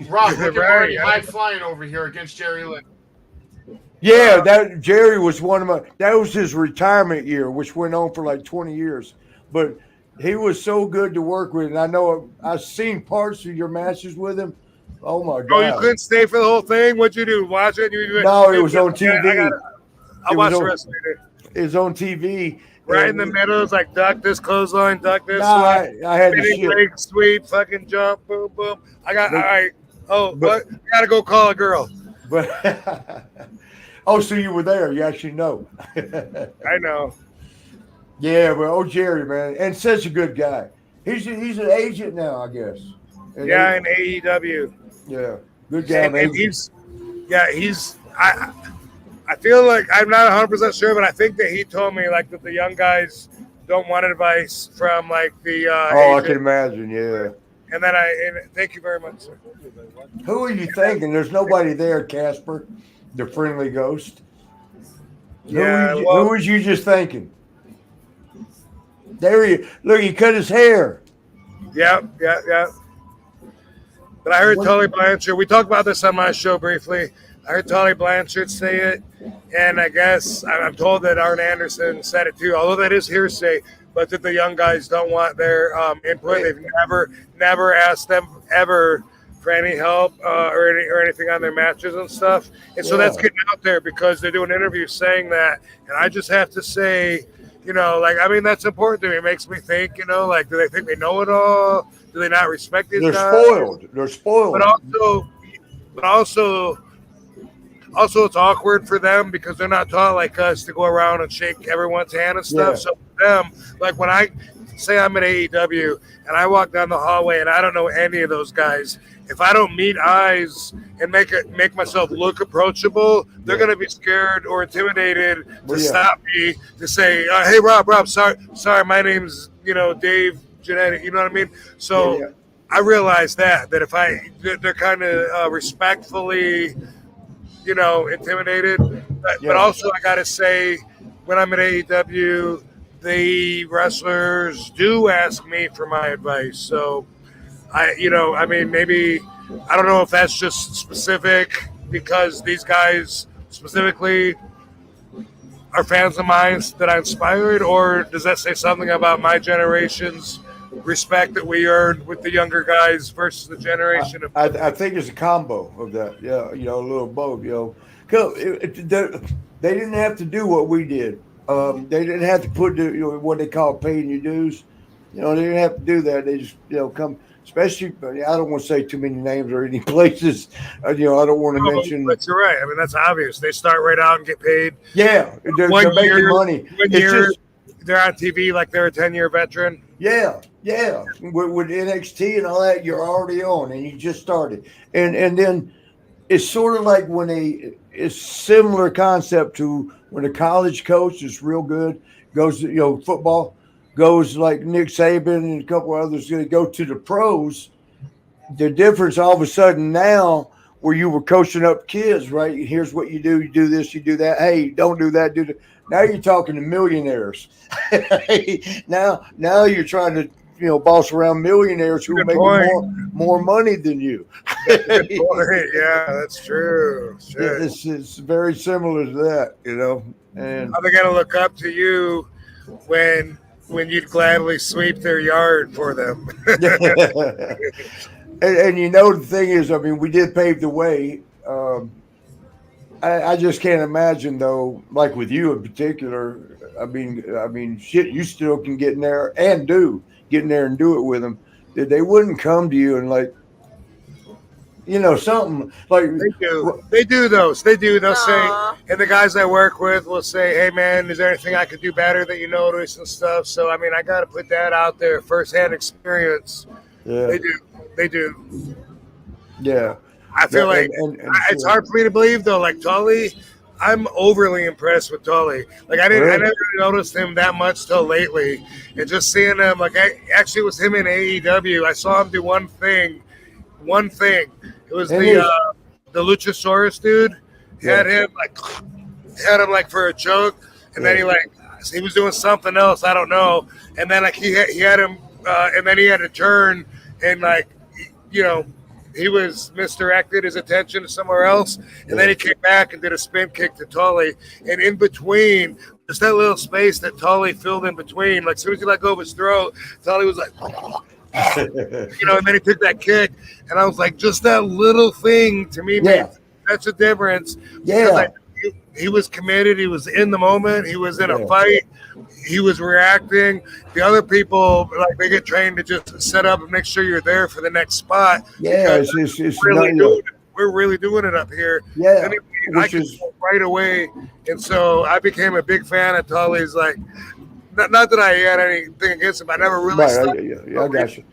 Rob, look at Right, Marty yeah. high flying over here against Jerry Lynn. Yeah, that Jerry was that was his retirement year, which went on for like 20 years. But he was so good to work with. And I know I've seen parts of your matches with him. Oh my God. Oh, you couldn't stay for the whole thing? What'd you do? Watch it? No, it was on TV. I watched the rest of it. It was on TV. Right in the middle, it's like duck this clothesline, duck this. No, I had to spinning shit. leg sweep, fucking jump, boom, boom. All right. Oh, but- what? I gotta go call a girl. But oh, so you were there? You actually know. I know. Yeah, well, Jerry, man, and such a good guy. He's an agent now, I guess. And Yeah, in AEW. yeah, good guy. And man. I feel like I'm not 100% sure, but I think that he told me like that the young guys don't want advice from like the. I agent. can imagine. Yeah. And then thank you very much, sir. Who are you thinking? There's nobody there, Casper, the friendly ghost. Yeah, who was you just thinking? There he look. He cut his hair. Yeah. But I heard Tully Blanchard. We talked about this on my show briefly. I heard Tully Blanchard say it, and I guess I'm told that Arn Anderson said it too. Although that is hearsay, but that the young guys don't want their input. They've never asked them ever for any help or anything on their matches and stuff. And so that's getting out there because they're doing interviews saying that. And I just have to say, that's important to me. It makes me think, do they think they know it all? Do they not respect these guys? They're spoiled. But also, it's awkward for them because they're not taught like us to go around and shake everyone's hand and stuff. Yeah. So for them, like when I say I'm at AEW and I walk down the hallway and I don't know any of those guys, if I don't meet eyes and make myself look approachable, they're going to be scared or intimidated to stop me to say, "Hey, Rob, sorry, my name's Dave Genetti." You know what I mean? So I realized that if they're kind of respectfully intimidated. But also, I got to say, when I'm at AEW, the wrestlers do ask me for my advice. So, maybe I don't know if that's just specific because these guys specifically are fans of mine that I inspired, or does that say something about my generation's respect that we earned with the younger guys versus the generation of? I think it's a combo of that. Yeah, a little both. 'Cause they didn't have to do what we did. They didn't have to put what they call paying your dues. They didn't have to do that. They just come. Especially, I don't want to say too many names or any places. I don't want to mention. But you're right. I mean, that's obvious. They start right out and get paid. Yeah, they're making money. They're on TV like they're a 10-year veteran. Yeah. With NXT and all that, you're already on, and you just started. And then it's sort of like it's similar concept to when a college coach is real good, goes football. Goes like Nick Saban and a couple of others going to go to the pros. The difference all of a sudden now where you were coaching up kids, right? Here's what you do. You do this, you do that. Hey, don't do that. Do that. Now you're talking to millionaires. now you're trying to, boss around millionaires who are making more money than you. Good point. Yeah, that's true. It's very similar to that, And are they going to look up to you when you'd gladly sweep their yard for them? and the thing is, I mean, we did pave the way. I just can't imagine though, like with you in particular. I mean, shit, you still can get in there and do it with them. They wouldn't come to you and something like they do those. They do. They'll say, and the guys I work with will say, "Hey, man, is there anything I could do better that you notice and stuff?" So, I mean, I got to put that out there, firsthand experience. Yeah, they do. Yeah, I feel like it's hard for me to believe though. Like Tully, I'm overly impressed with Tully. Like I never really noticed him that much till lately, and just seeing him. Like it was him in AEW. I saw him do one thing. It was the Luchasaurus dude. Had him for a joke, and then he was doing something else. I don't know. And then he had him, and then he had to turn and he was misdirected his attention to somewhere else, and then he came back and did a spin kick to Tully. And in between, just that little space that Tully filled in between, like as soon as he let go of his throat, Tully was like. And then he took that kick, and I was like, just that little thing to me made such a difference. Yeah, he was committed. He was in the moment. He was in a fight. He was reacting. The other people, they get trained to just set up and make sure you're there for the next spot. Yeah, we're really doing it up here. Yeah, and I could go right away, and so I became a big fan of Tully's. Not that I had anything against him. I never really I got you.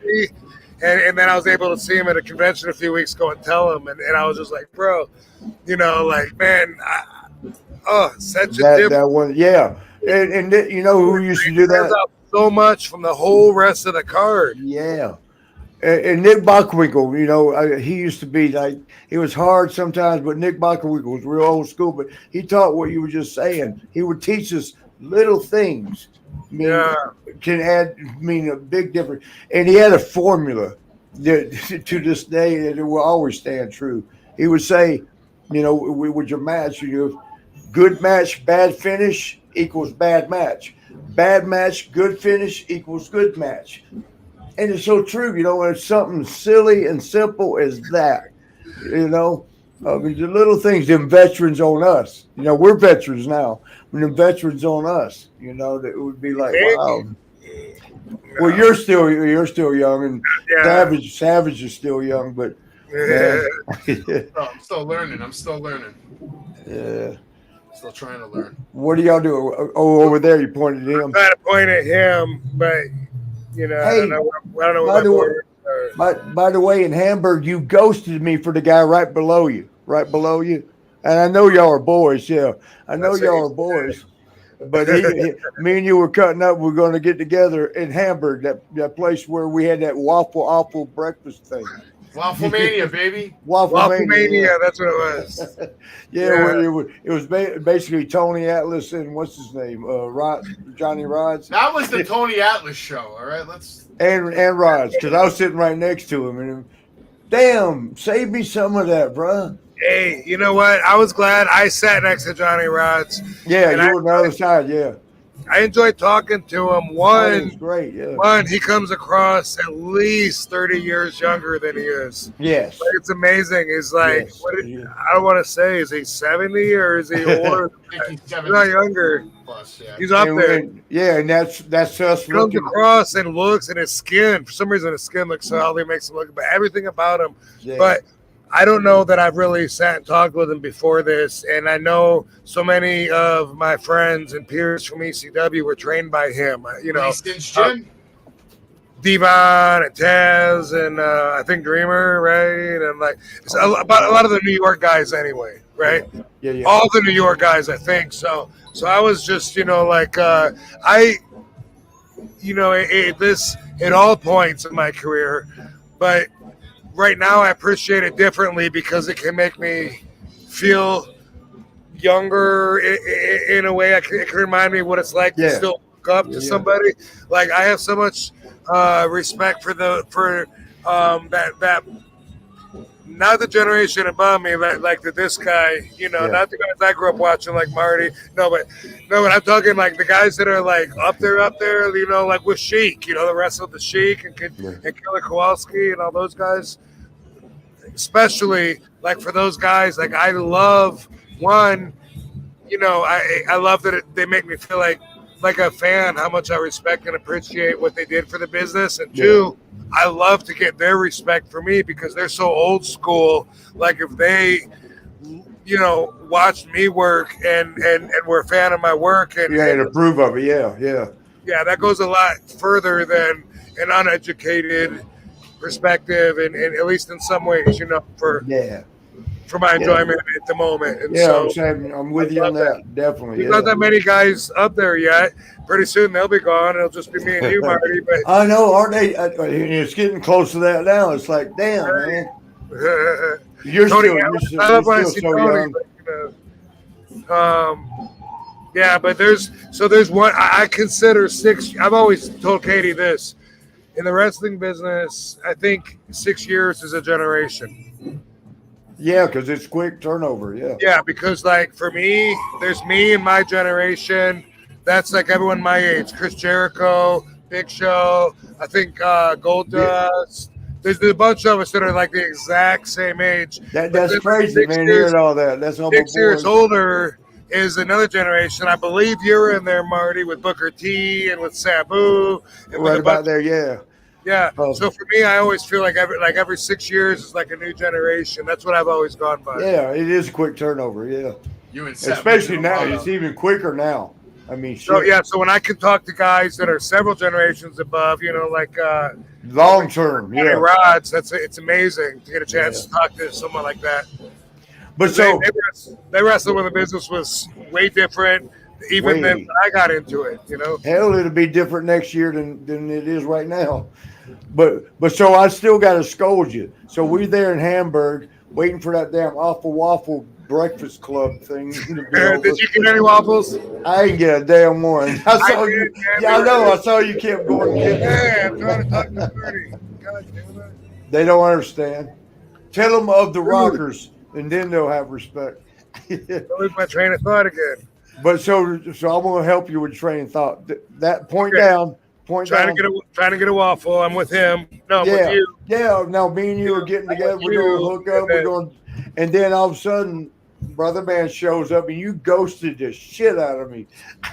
And then I was able to see him at a convention a few weeks ago and tell him. And I was just like, bro, man, such a difference. That one, yeah. And who used to do that? So much from the whole rest of the card. Yeah. And Nick Bockwinkel, he used to be he was hard sometimes, but Nick Bockwinkel was real old school. But he taught what you were just saying. He would teach us little things. Can mean a big difference. And he had a formula that to this day that it will always stand true. He would say, with your match, good match, bad finish equals bad match. Bad match, good finish equals good match. And it's so true, it's something silly and simple as that. I mean, the little things, them veterans on us. We're veterans now. When the veterans on us, that it would be like, wow. Well, you're still young, and Savage is still young, but I'm still learning. Yeah, still trying to learn. What do y'all do? Oh, over there, you pointed at him. I'm trying to point at him, but I don't know. By the way, in Hamburg, you ghosted me for the guy right below you. And I know y'all are boys, yeah. I know y'all are boys. But me and you were cutting up. We're going to get together in Hamburg, that place where we had that waffle breakfast thing. Waffle Mania, baby. Waffle Mania, that's what it was. It was basically Tony Atlas and what's his name, Johnny Rods. That was the Tony Atlas show. All right, and Rods, because I was sitting right next to him, and damn, save me some of that, bro. Hey, you know what? I was glad I sat next to Johnny Rods. Yeah, you were on the other side. Yeah, I enjoyed talking to him. Great. Yeah. One, he comes across at least 30 years younger than he is. Yes. Like, it's amazing. He's like, I don't want to say, is he 70 or is he older? He's not younger. Plus, yeah. He's up there. And that's us. He comes across and looks, and his skin, for some reason, his skin looks so healthy, makes him look, but everything about him. Yeah. But I don't know that I've really sat and talked with him before this, and I know so many of my friends and peers from ECW were trained by him. You know, Devon and Taz and I think Dreamer, right? And like about a lot of the New York guys, anyway, right? Yeah. All the New York guys, I think. So I was just, at all points in my career, but right now I appreciate it differently because it can make me feel younger in a way. It can remind me what it's like to still look up to somebody. Like, I have so much respect for that not the generation above me, like this guy, not the guys I grew up watching, like Marty. No, but I'm talking like the guys that are like up there, like with Sheik, the wrestled the Sheik and Killer Kowalski and all those guys. Especially like for those guys, like I love one, I love that they make me feel like a fan, how much I respect and appreciate what they did for the business. And two, I love to get their respect for me because they're so old school. Like if they, watched me work and were a fan of my work and approve of it. Yeah, that goes a lot further than an uneducated perspective, and at least in some ways, for my enjoyment at the moment. And I'm with you on that. Definitely. There's not that many guys up there yet. Pretty soon they'll be gone. It'll just be me and you, Marty. But I know, aren't they? It's getting close to that now. It's like, damn, man. You're Tony, still so young. But there's one I consider 6. I've always told Katie this. In the wrestling business, I think 6 years is a generation. Yeah, because it's quick turnover. Yeah, because like for me, there's me and my generation. That's like everyone my age. Chris Jericho, Big Show, I think Goldust. There's a bunch of us that are like the exact same age. That's crazy, man. Hearing all that. That's 6 years older is another generation. I believe you're in there, Marty, with Booker T and with Sabu. And right about there, yeah. Yeah. So for me, I always feel like every 6 years is like a new generation. That's what I've always gone by. Yeah, it is a quick turnover. Yeah. You and Sabu, especially now, it's even quicker now. I mean, so when I can talk to guys that are several generations above, like long term, Rods, it's amazing to get a chance to talk to someone like that. But they wrestled when the business was way different, even than when I got into it. Hell, it'll be different next year than it is right now. But so I still got to scold you. So we're there in Hamburg waiting for that damn awful waffle breakfast club thing. Did you get any waffles? I didn't get a damn one. I saw you. Yeah, I know. I saw you kept going. I'm trying to talk to 30. God damn it. They don't understand. Tell them of the Rockers, and then they'll have respect. Don't lose my train of thought again. But so I'm going to help you with train of thought. That point down. Trying to get a waffle. I'm with him. No, I'm with you. Yeah. Now me and you are getting together. We're going to hook up. We're going, and then all of a sudden, Brother Man shows up and you ghosted the shit out of me.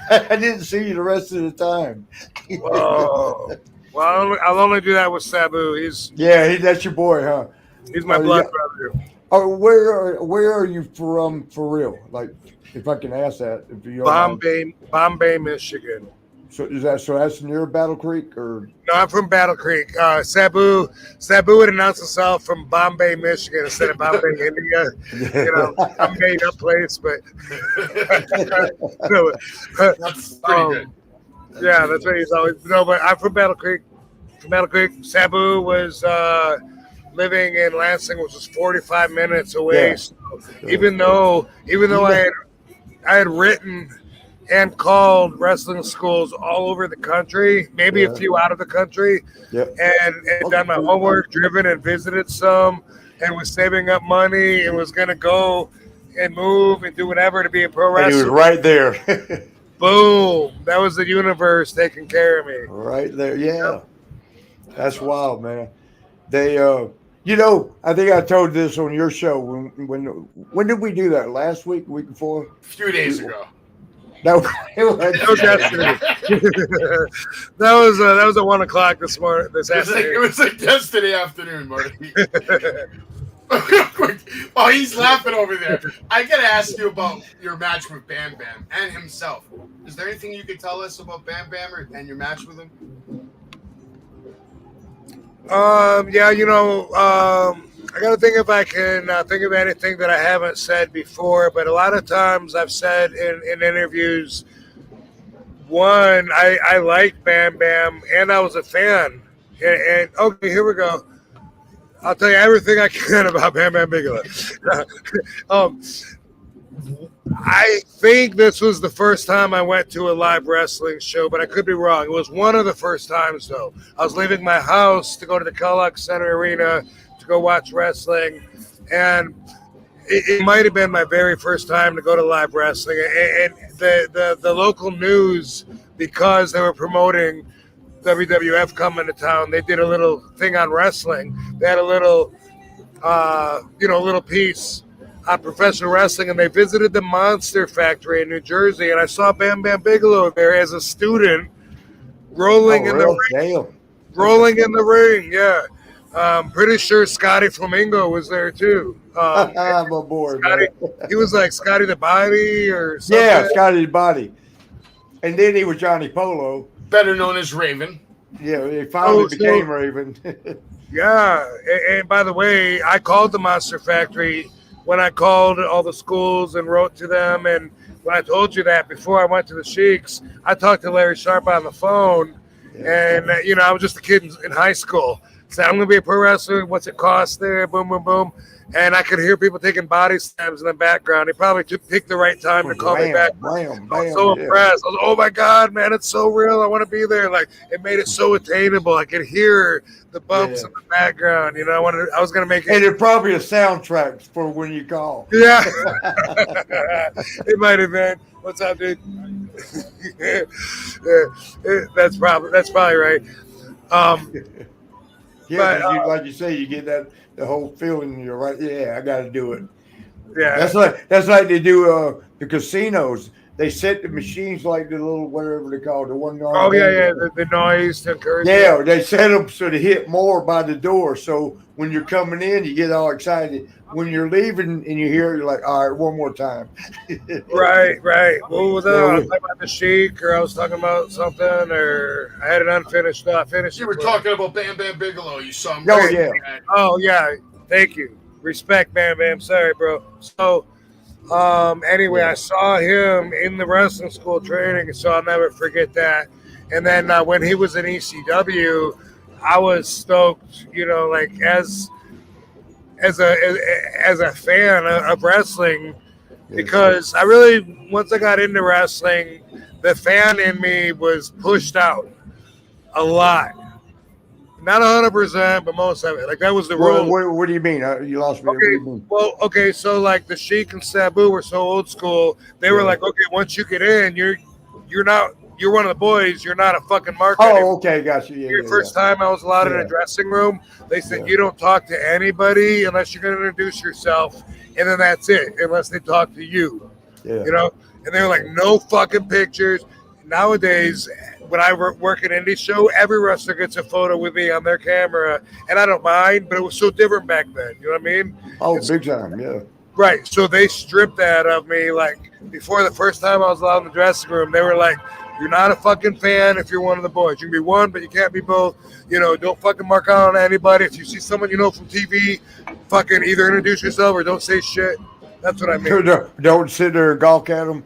I didn't see you the rest of the time. Whoa. Well, I'll only do that with Sabu. That's your boy, huh? He's my blood brother. Oh, where are you from for real? Like, if I can ask that, if you Bombay, Michigan. So that's near Battle Creek, or no? I'm from Battle Creek. Sabu would announce himself from Bombay, Michigan, instead of Bombay, India. A made up place, but that's pretty good. Yeah, that's what he's always. No, but I'm from Battle Creek. Sabu was living in Lansing, which was 45 minutes away. Yeah. So even though I had written and called wrestling schools all over the country, maybe a few out of the country, and done my homework, driven and visited some, and was saving up money and was going to go and move and do whatever to be a pro wrestler. And he was right there. Boom. That was the universe taking care of me. Right there. Yeah. That's wild, man. They, I think I told this on your show. When did we do that? Last week, week before? A few days ago. That was yesterday. that was at 1 o'clock this morning. It was like yesterday afternoon, Marty. Oh, he's laughing over there. I gotta ask you about your match with Bam Bam and himself. Is there anything you could tell us about Bam Bam and your match with him? I gotta think if I can think of anything that I haven't said before. But a lot of times I've said in interviews, one, I like Bam Bam and I was a fan. And okay, here we go. I'll tell you everything I can about Bam Bam Bigelow. I think this was the first time I went to a live wrestling show, but I could be wrong. It was one of the first times, though. I was leaving my house to go to the Kellogg Center Arena to go watch wrestling, and it might have been my very first time to go to live wrestling. And the local news, because they were promoting WWF coming to town, they did a little thing on wrestling. They had a little, little piece on professional wrestling, and they visited the Monster Factory in New Jersey, and I saw Bam Bam Bigelow there as a student, rolling in the ring. Yeah, pretty sure Scotty Flamingo was there too. I'm aboard. He was like Scotty the Body or something. Yeah, Scotty the Body, and then he was Johnny Polo, better known as Raven. Yeah, he finally became Raven. Yeah, and by the way, I called the Monster Factory when I called all the schools and wrote to them, and when I told you that before I went to the Sheiks, I talked to Larry Sharp on the phone, and I was just a kid in high school. Said, I'm going to be a pro wrestler. What's it cost there? Boom, boom, boom. And I could hear people taking body slams in the background. He probably picked the right time to call me back. I was so impressed. I was, oh my God, man, it's so real. I want to be there. Like, it made it so attainable. I could hear the bumps in the background. I was going to make it. And it's probably a soundtrack for when you call. Yeah. It might have been. What's up, dude? That's probably right. Yeah, but, like you say, you get the whole feeling. You're right. Yeah, I got to do it. Yeah, that's like they do the casinos. They set the machines like the little whatever they call the one. Oh yeah, the noise to encourage. Yeah, they set them so they hit more by the door. So when you're coming in, you get all excited. When you're leaving and you hear it, you're like, all right, one more time. Right. What was that? I was talking about the Sheik, or I was talking about something, or I had an unfinished finish. You were talking about Bam Bam Bigelow. You saw him. Oh yeah. Thank you. Respect, Bam Bam. Sorry, bro. So, anyway, I saw him in the wrestling school training, so I'll never forget that. And then when he was in ECW, I was stoked. Like as a fan of wrestling, because I really, once I got into wrestling, the fan in me was pushed out a lot. Not 100%, but most of it. Like, that was the rule. What do you mean? You lost me. Okay, so like the Sheik and Sabu were so old school. They were like, okay, once you get in, you're one of the boys. You're not a fucking mark. Oh, okay, gotcha. Yeah, first time I was allowed in a dressing room, they said you don't talk to anybody unless you're going to introduce yourself, and then that's it, unless they talk to you. Yeah. And they were like, no fucking pictures. Nowadays, when I work an indie show, every wrestler gets a photo with me on their camera, and I don't mind, but it was so different back then. You know what I mean? Oh, big time, yeah. Right. So they stripped that of me. Like, before the first time I was allowed in the dressing room, they were like, you're not a fucking fan if you're one of the boys. You can be one, but you can't be both. Don't fucking mark out on anybody. If you see someone from TV, fucking either introduce yourself or don't say shit. That's what I mean. Don't sit there and gawk at them.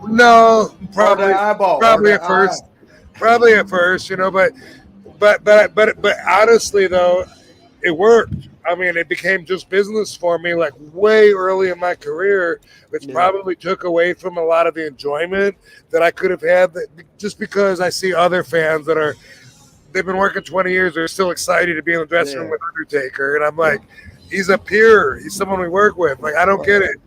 No, probably at first. Probably at first, but honestly though, it worked. I mean, it became just business for me, like way early in my career, which probably took away from a lot of the enjoyment that I could have had. Just because I see other fans that they've been working 20 years, they're still excited to be in the dressing room with Undertaker, and I'm like, he's a peer, he's someone we work with. Like, I don't get it.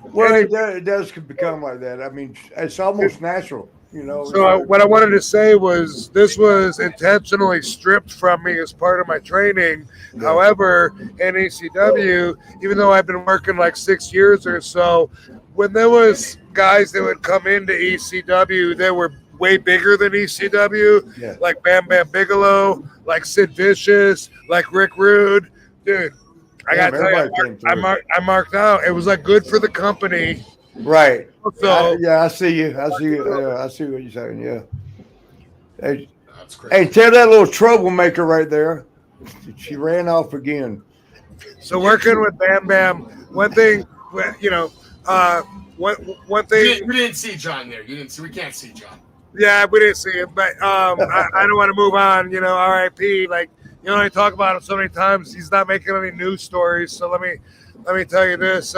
Well, it does become like that. I mean, it's almost natural. So what I wanted to say was this was intentionally stripped from me as part of my training. Yeah. However, in ECW, even though I've been working like 6 years or so, when there was guys that would come into ECW, they were way bigger than ECW, like Bam Bam Bigelow, like Sid Vicious, like Rick Rude. Dude, I got to tell you, I marked out. It was like good for the company. Right. So I see you. I see what you're saying. Yeah. Hey, that's crazy. Hey, tell that little troublemaker right there. She ran off again. So working with Bam Bam, one thing, one thing. We didn't see John there. You didn't see. We can't see John. Yeah, we didn't see him, but I don't want to move on. R.I.P. Like I talk about him so many times. He's not making any news stories. So let me tell you this.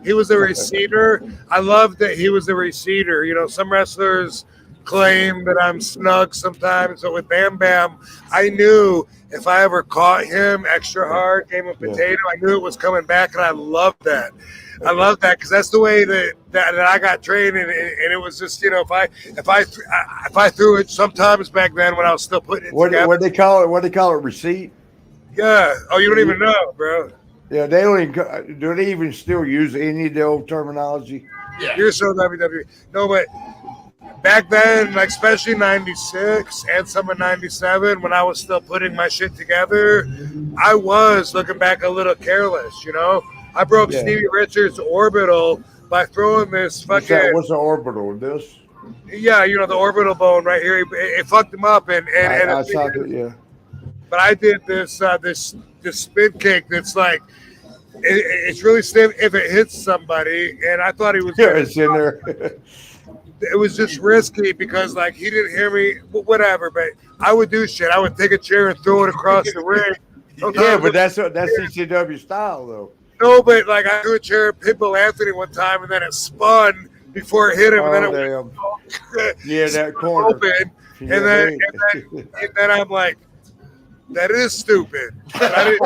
He was a receiver. I love that he was a receiver. Some wrestlers claim that I'm snug sometimes. So with Bam Bam, I knew if I ever caught him extra hard, gave him a potato, I knew it was coming back, and I loved that. I love that because that's the way that I got trained, and it was just if I threw it sometimes back then when I was still putting it together. What they call it, receipt? Yeah. Oh, you don't even know, bro. Yeah, they don't even. Do they even still use any of the old terminology? Yeah, you're so WWE. No, but back then, like especially '96 and some of '97, when I was still putting my shit together, I was looking back a little careless. I broke Stevie Richards' orbital by throwing this fucking. What's the orbital? This? Yeah, the orbital bone right here. It fucked him up, and I saw it. Yeah. But I did this spin kick that's like. It's really stiff if it hits somebody, and I thought he was. Yeah, it's in there. It was just risky because, like, he didn't hear me. Whatever, but I would do shit. I would take a chair and throw it across the ring. Yeah, but that's ECW style, though. No, but like I threw a chair at Pitbull Anthony one time, and then it spun before it hit him, and then it went that corner open, and then I'm like. That is stupid. I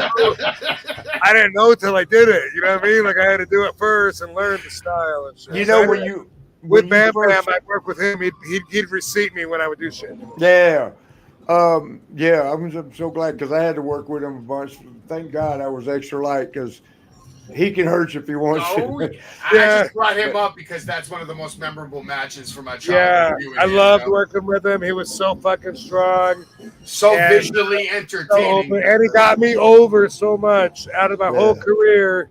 didn't know till I did it. You know what I mean? Like I had to do it first and learn the style and shit. With Bam Bam, I'd work with him. He'd receipt me when I would do shit. Yeah. I'm so glad because I had to work with him a bunch. Thank God I was extra light because he can hurt you if he wants to. I just brought him up because that's one of the most memorable matches for my childhood. Yeah, I loved working with him. He was so fucking strong. So visually entertaining. And he got me over so much. Out of my whole career,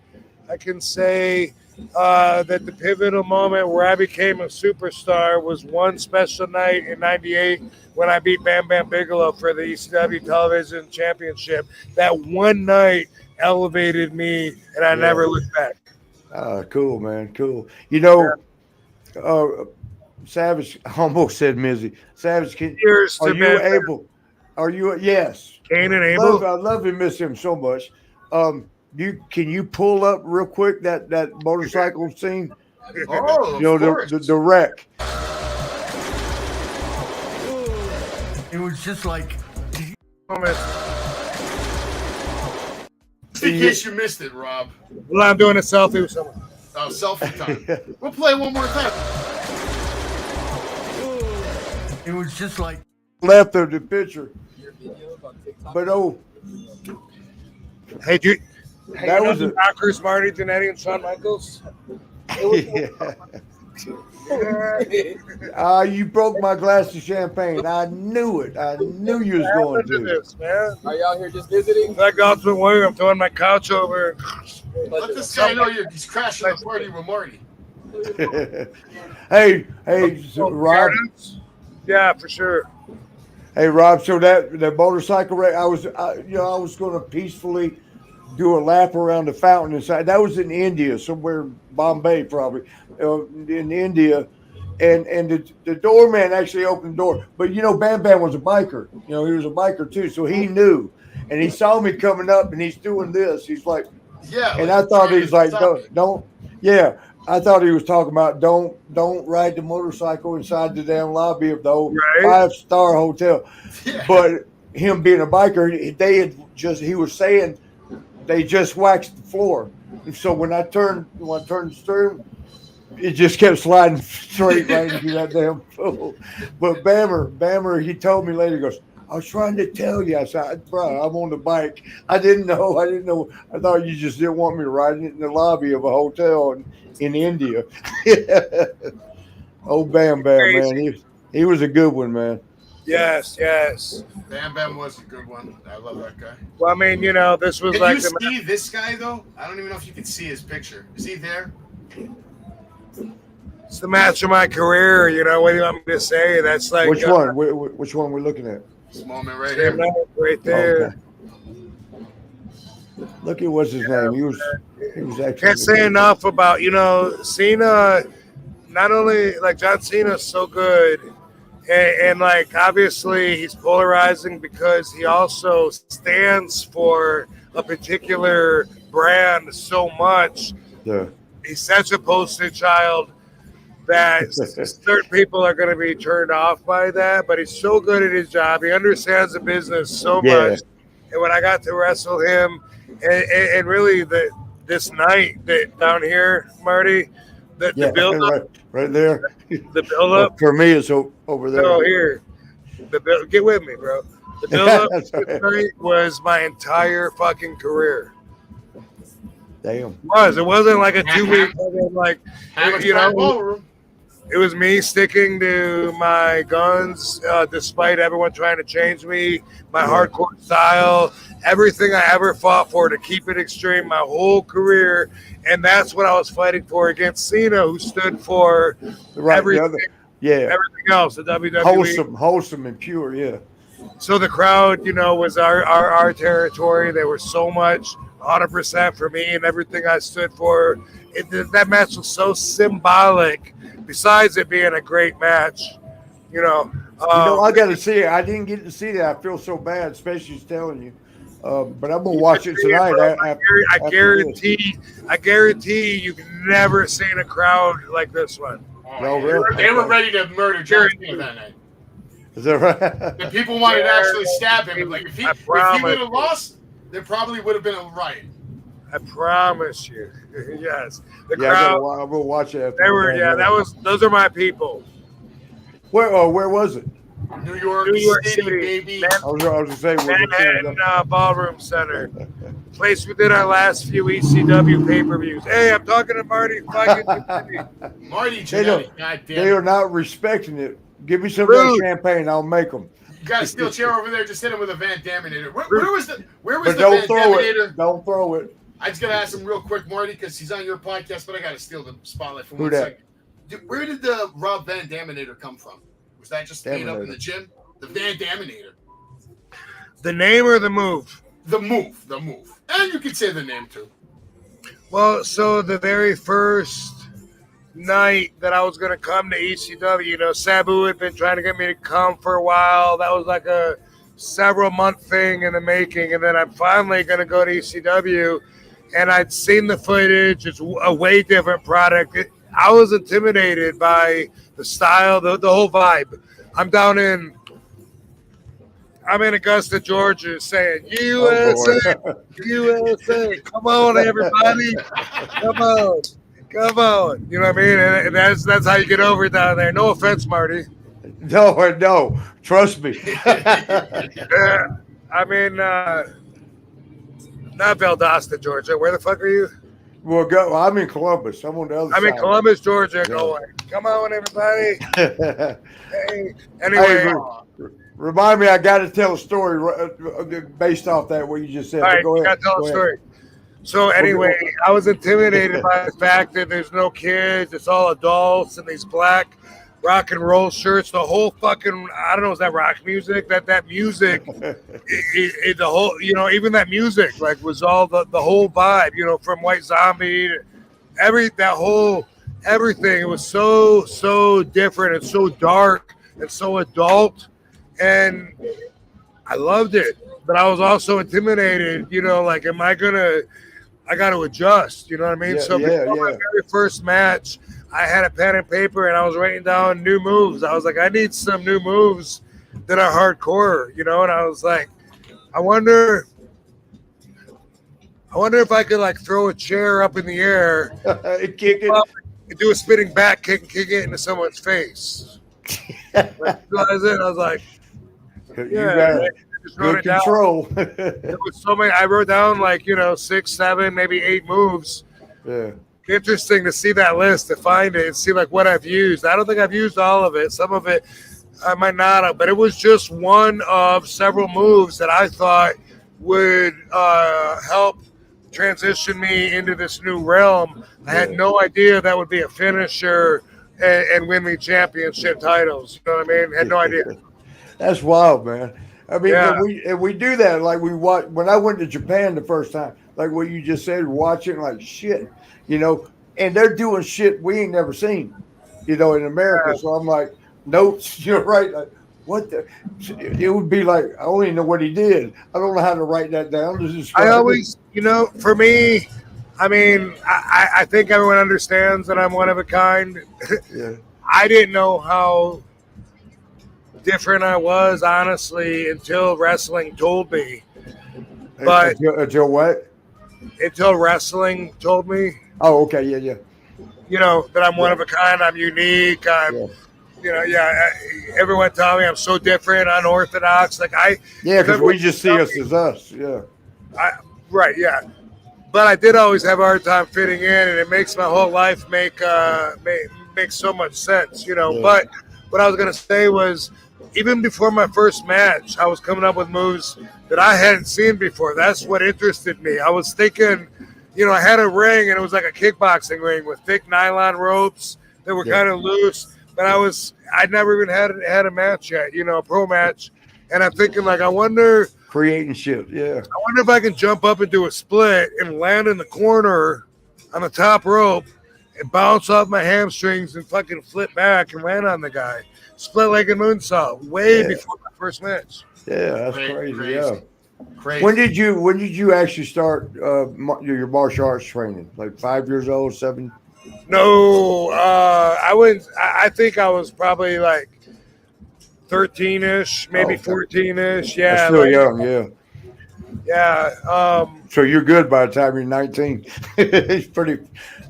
I can say that the pivotal moment where I became a superstar was one special night in '98 when I beat Bam Bam Bigelow for the ECW Television Championship. That one night elevated me, and I never looked back. Cool, man. Cool. Savage almost said Mizzy. Savage, are you yes. Kane and Abel? I love and miss him so much. Can you pull up real quick that motorcycle scene? Oh, the wreck. It was just like in case you missed it, Rob. Well, I'm doing a selfie with someone. Oh, selfie time. We'll play one more time. It was just like left of the picture. But hey, dude. That was Rockers, Marty Jannetty, and Shawn Michaels. You broke my glass of champagne. I knew it. I knew you was going to. This, man. Are y'all here just visiting? That God's way. I'm throwing my couch over. Let this guy know he's crashing the party with Marty. Hey, Rob. Yeah, for sure. Hey, Rob. So that motorcycle wreck, I was going to peacefully do a lap around the fountain inside. That was in India, somewhere, Bombay probably, in India. And the doorman actually opened the door. But, Bam Bam was a biker. He was a biker too, so he knew. and he saw me coming up, and he's doing this. He's like, Yeah. and I thought he's like, don't. Yeah, I thought he was talking about don't ride the motorcycle inside the damn lobby of the old 5-star hotel. Yeah. But him being a biker, he was saying they just waxed the floor. And so when I turned the steering, it just kept sliding straight right into that damn pool. But Bammer, he told me later, he goes, I was trying to tell you. I said, bro, I'm on the bike. I didn't know. I thought you just didn't want me riding it in the lobby of a hotel in India. Oh, Bam, man. He was a good one, man. Yes. Bam was a good one. I love that guy. Well, I mean, this was Can you see this guy, though? I don't even know if you can see his picture. Is he there? It's the match of my career. What do you want me to say? That's like which one? Which one we're looking at? This moment right here. Right there. Okay. Look at what's his name. He was actually. Can't say enough about Cena. Not only like John Cena's so good, and like obviously he's polarizing because he also stands for a particular brand so much. Yeah. He's such a poster child that certain people are going to be turned off by that, but he's so good at his job. He understands the business so much. And when I got to wrestle him, and really this night that down here, Marty, the build up right there. The build up for me is over there. Oh, here. Get with me, bro. The build up this night was my entire fucking career. Damn. It wasn't like a 2-week like it was me sticking to my guns despite everyone trying to change me, my hardcore style, everything I ever fought for to keep it extreme my whole career. And that's what I was fighting for against Cena, who stood for everything else, the WWE. Wholesome and pure, yeah. So the crowd, was our territory. They were so much 100% for me and everything I stood for. That match was so symbolic. Besides it being a great match, I got to see it. I didn't get to see that. I feel so bad, especially telling you. But I'm gonna watch it tonight. I guarantee you've never seen a crowd like this one. No, really? They were ready to murder John Cena that night. Is that right? The people wanted to actually stab him. Like if he would have lost, there probably would have been a riot. I promise you. Yes. The crowd. I will watch it. Those are my people. Where was it? New York City, baby. I was going to say Manhattan Ballroom Center. Place we did our last few ECW pay-per-views. Hey, I'm talking to Marty fucking Marty Jannetty, they are not respecting it. Give me some of that champagne, I'll make them. You got a steel chair over there, just hit him with a Van Daminator. Where was the Van Daminator? Don't throw it. I just got to ask him real quick, Marty, because he's on your podcast, but I got to steal the spotlight for 1 second. Where did the Rob Van Daminator come from? Was that just made up in the gym? The Van Daminator. The name or the move? The move. And you could say the name, too. Well, so the very first night that I was going to come to ECW, Sabu had been trying to get me to come for a while. That was like a several-month thing in the making, and then I'm finally going to go to ECW, and I'd seen the footage. It's a way different product. I was intimidated by the style, the whole vibe. I'm in Augusta, Georgia, saying USA, USA. Come on, everybody. Come on. You know what I mean? And that's how you get over it down there. No offense, Marty. No. Trust me. Not Valdosta, Georgia. Where the fuck are you? Well, I'm in Columbus. I'm on the other side. I'm in Columbus, Georgia. Yeah. Going. Come on, everybody. Hey. Anyway. Remind me, I got to tell a story based off that, what you just said. All right, go ahead. Got to tell a story. So anyway, I was intimidated by the fact that there's no kids. It's all adults in these black rock and roll shirts. The whole fucking, I don't know, is that rock music? That music, the whole, even that music, like, was all the whole vibe, from White Zombie to everything. It was so different and so dark and so adult. And I loved it. but I was also intimidated. Like, I got to adjust. You know what I mean? Yeah, So yeah, before my yeah. very first match, I had a pen and paper and I was writing down new moves. I was like, I need some new moves that are hardcore, and I was like, I wonder if I could like throw a chair up in the air, Kick it. do a spinning back kick, and kick it into someone's face. I was like, You yeah, got I it. just wrote Good it down. control. There was so many. I wrote down like 6, 7, maybe 8 moves. Yeah. Interesting to see that list, to find it and see like what I've used. I don't think I've used all of it. Some of it I might not have, but it was just one of several moves that I thought would help transition me into this new realm. I had no idea that would be a finisher and win me championship titles. You know what I mean? Had no idea. That's wild, man. I mean, Yeah. but we do that. Like we watch when I went to Japan the first time, like what you just said, watching like shit, and they're doing shit we ain't never seen, in America. Yeah. So I'm like, notes, right? Like, what the? It would be like, I don't even know what he did. I don't know how to write that down. I always, for me, I mean, I think everyone understands that I'm one of a kind. Yeah. I didn't know how different I was, honestly, until wrestling told me. But Until what? Until wrestling told me, Oh, okay, yeah. That I'm one of a kind. I'm unique. Everyone tell me I'm so different, unorthodox. Like because we just see us as us. Yeah. Right. Yeah. But I did always have a hard time fitting in, and it makes my whole life make so much sense. Yeah. But what I was gonna say was, even before my first match, I was coming up with moves that I hadn't seen before. That's what interested me. I was thinking, I had a ring, and it was like a kickboxing ring with thick nylon ropes that were kind of loose. But I'd never even had a match yet, a pro match. And I'm thinking, like, I wonder, creating shit. Yeah. I wonder if I can jump up and do a split and land in the corner on the top rope and bounce off my hamstrings and fucking flip back and land on the guy. Split-legged moonsault before my first match. Yeah, that's crazy. Yeah. Crazy. When did you actually start your martial arts training? Like 5 years old, 7? No, I wouldn't. I think I was probably like 13-ish, maybe 14-ish. Yeah, that's still young. Yeah. Yeah. So you're good by the time you're 19. It's pretty.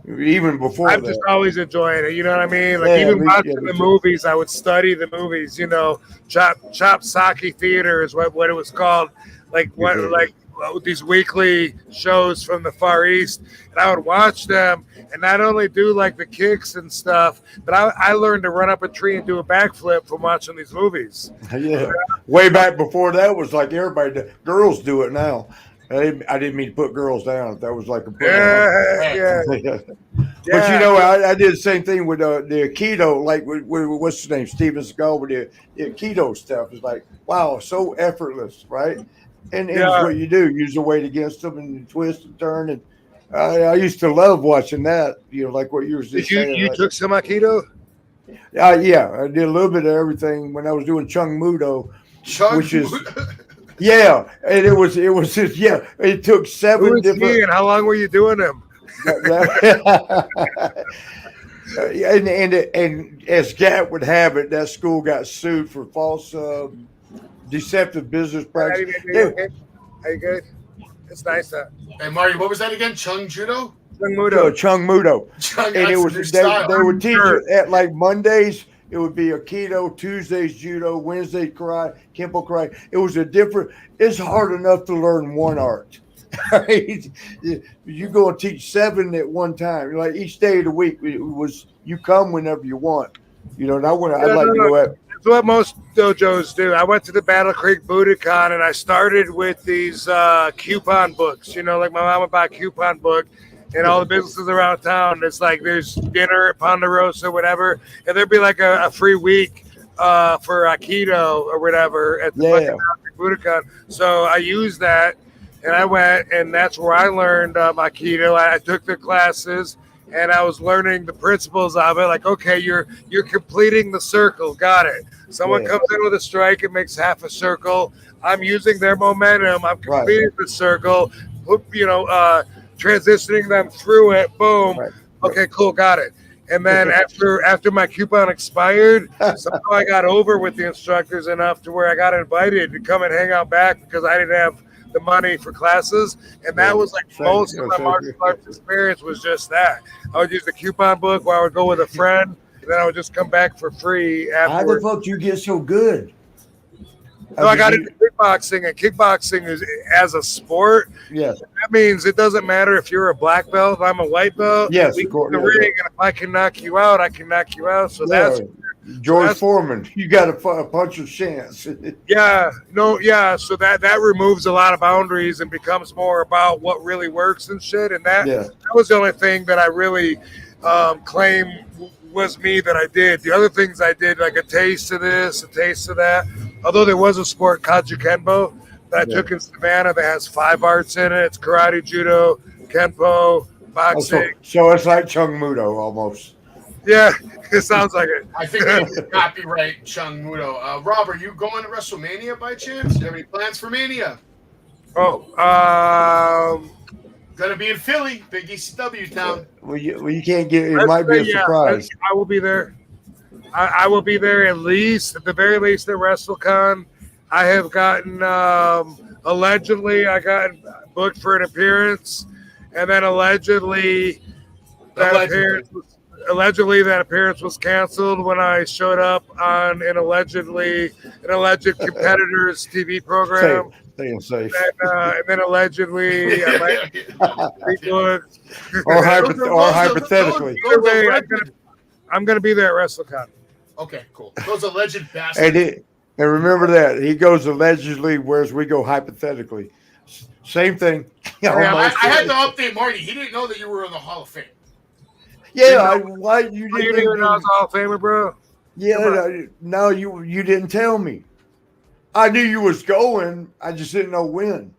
Even before I'm that. just always enjoying it. You know what I mean? Like even watching the movies, I would study the movies. Chop Saki Theater is what it was called. Like these weekly shows from the Far East, and I would watch them and not only do like the kicks and stuff, but I learned to run up a tree and do a backflip from watching these movies. Yeah, way back before that was like everybody. Girls do it now. I didn't mean to put girls down. That was like a yeah. But I did the same thing with the Aikido. Like with what's his name, Steven Seagal, with the Aikido stuff. It's like, wow, so effortless, right? And it's what you do. Use the weight against them and twist and turn. And I used to love watching that. Like what you were just saying. You took some Aikido? Yeah, I did a little bit of everything when I was doing Chung Mudo, which is. Yeah, and it was just it took 7 different. And how long were you doing them? and as Gat would have it, that school got sued for false, deceptive business practice. Are you good? It's nice. Hey, Marty, what was that again? Chung Judo? Chung Mudo. And it was they would teach it at like Mondays. It would be Aikido, Tuesdays Judo, Wednesday Karate, Kempo Karate. It was it's hard enough to learn one art. Right? You go and teach 7 at one time. Like each day of the week, you come whenever you want. And I'd like to go at. That's what most dojos do. I went to the Battle Creek Budokan and I started with these coupon books. Like my mom would buy a coupon book. And all the businesses around town, it's like there's dinner at Ponderosa, whatever, and there'd be like a free week for Aikido or whatever at the Budokan. So I used that, and I went, and that's where I learned Aikido. I took the classes, and I was learning the principles of it. Like, okay, you're completing the circle. Got it. Someone comes in with a strike, it makes half a circle. I'm using their momentum. I'm completing the circle. Transitioning them through it. Boom. Right. Okay, cool. Got it. And then after my coupon expired, somehow I got over with the instructors enough to where I got invited to come and hang out back because I didn't have the money for classes. And that was like most of my martial arts experience was just that. I would use the coupon book where I would go with a friend, and then I would just come back for free afterwards. How the fuck you get so good? No, I got into kickboxing, and kickboxing is as a sport. Yes. That means it doesn't matter if you're a black belt, if I'm a white belt. Yes, we of course. the ring, and if I can knock you out, I can knock you out. So that's George Foreman. You got a puncher's chance. So that removes a lot of boundaries and becomes more about what really works and shit. And that was the only thing that I really claim was me that I did. The other things I did, like a taste of this, a taste of that. Although there was a sport, Kaiju Kenpo, that I took in Savannah that has 5 arts in it. It's karate, judo, Kenpo, boxing. So it's like Chung Mudo almost. Yeah, it sounds like it. I think they copyright Chung Mudo. Rob, are you going to WrestleMania by chance? Do you have any plans for Mania? Gonna be in Philly, big ECW town. Well, you can't get. It might be a surprise. I will be there. I will be there at the very least at WrestleCon. I have gotten allegedly I got booked for an appearance, and then allegedly that appearance was canceled when I showed up on an alleged competitor's TV program. Staying safe. And then allegedly, I might be booked. or hypothetically. Either way, I'm going to be there at WrestleCon. Okay, cool. Those alleged bastards. And remember that he goes allegedly, whereas we go hypothetically. Same thing. I had to update Marty. He didn't know that you were in the Hall of Fame. Yeah, why you didn't even know I was a Hall of Famer, bro? Yeah, no, you didn't tell me. I knew you was going. I just didn't know when.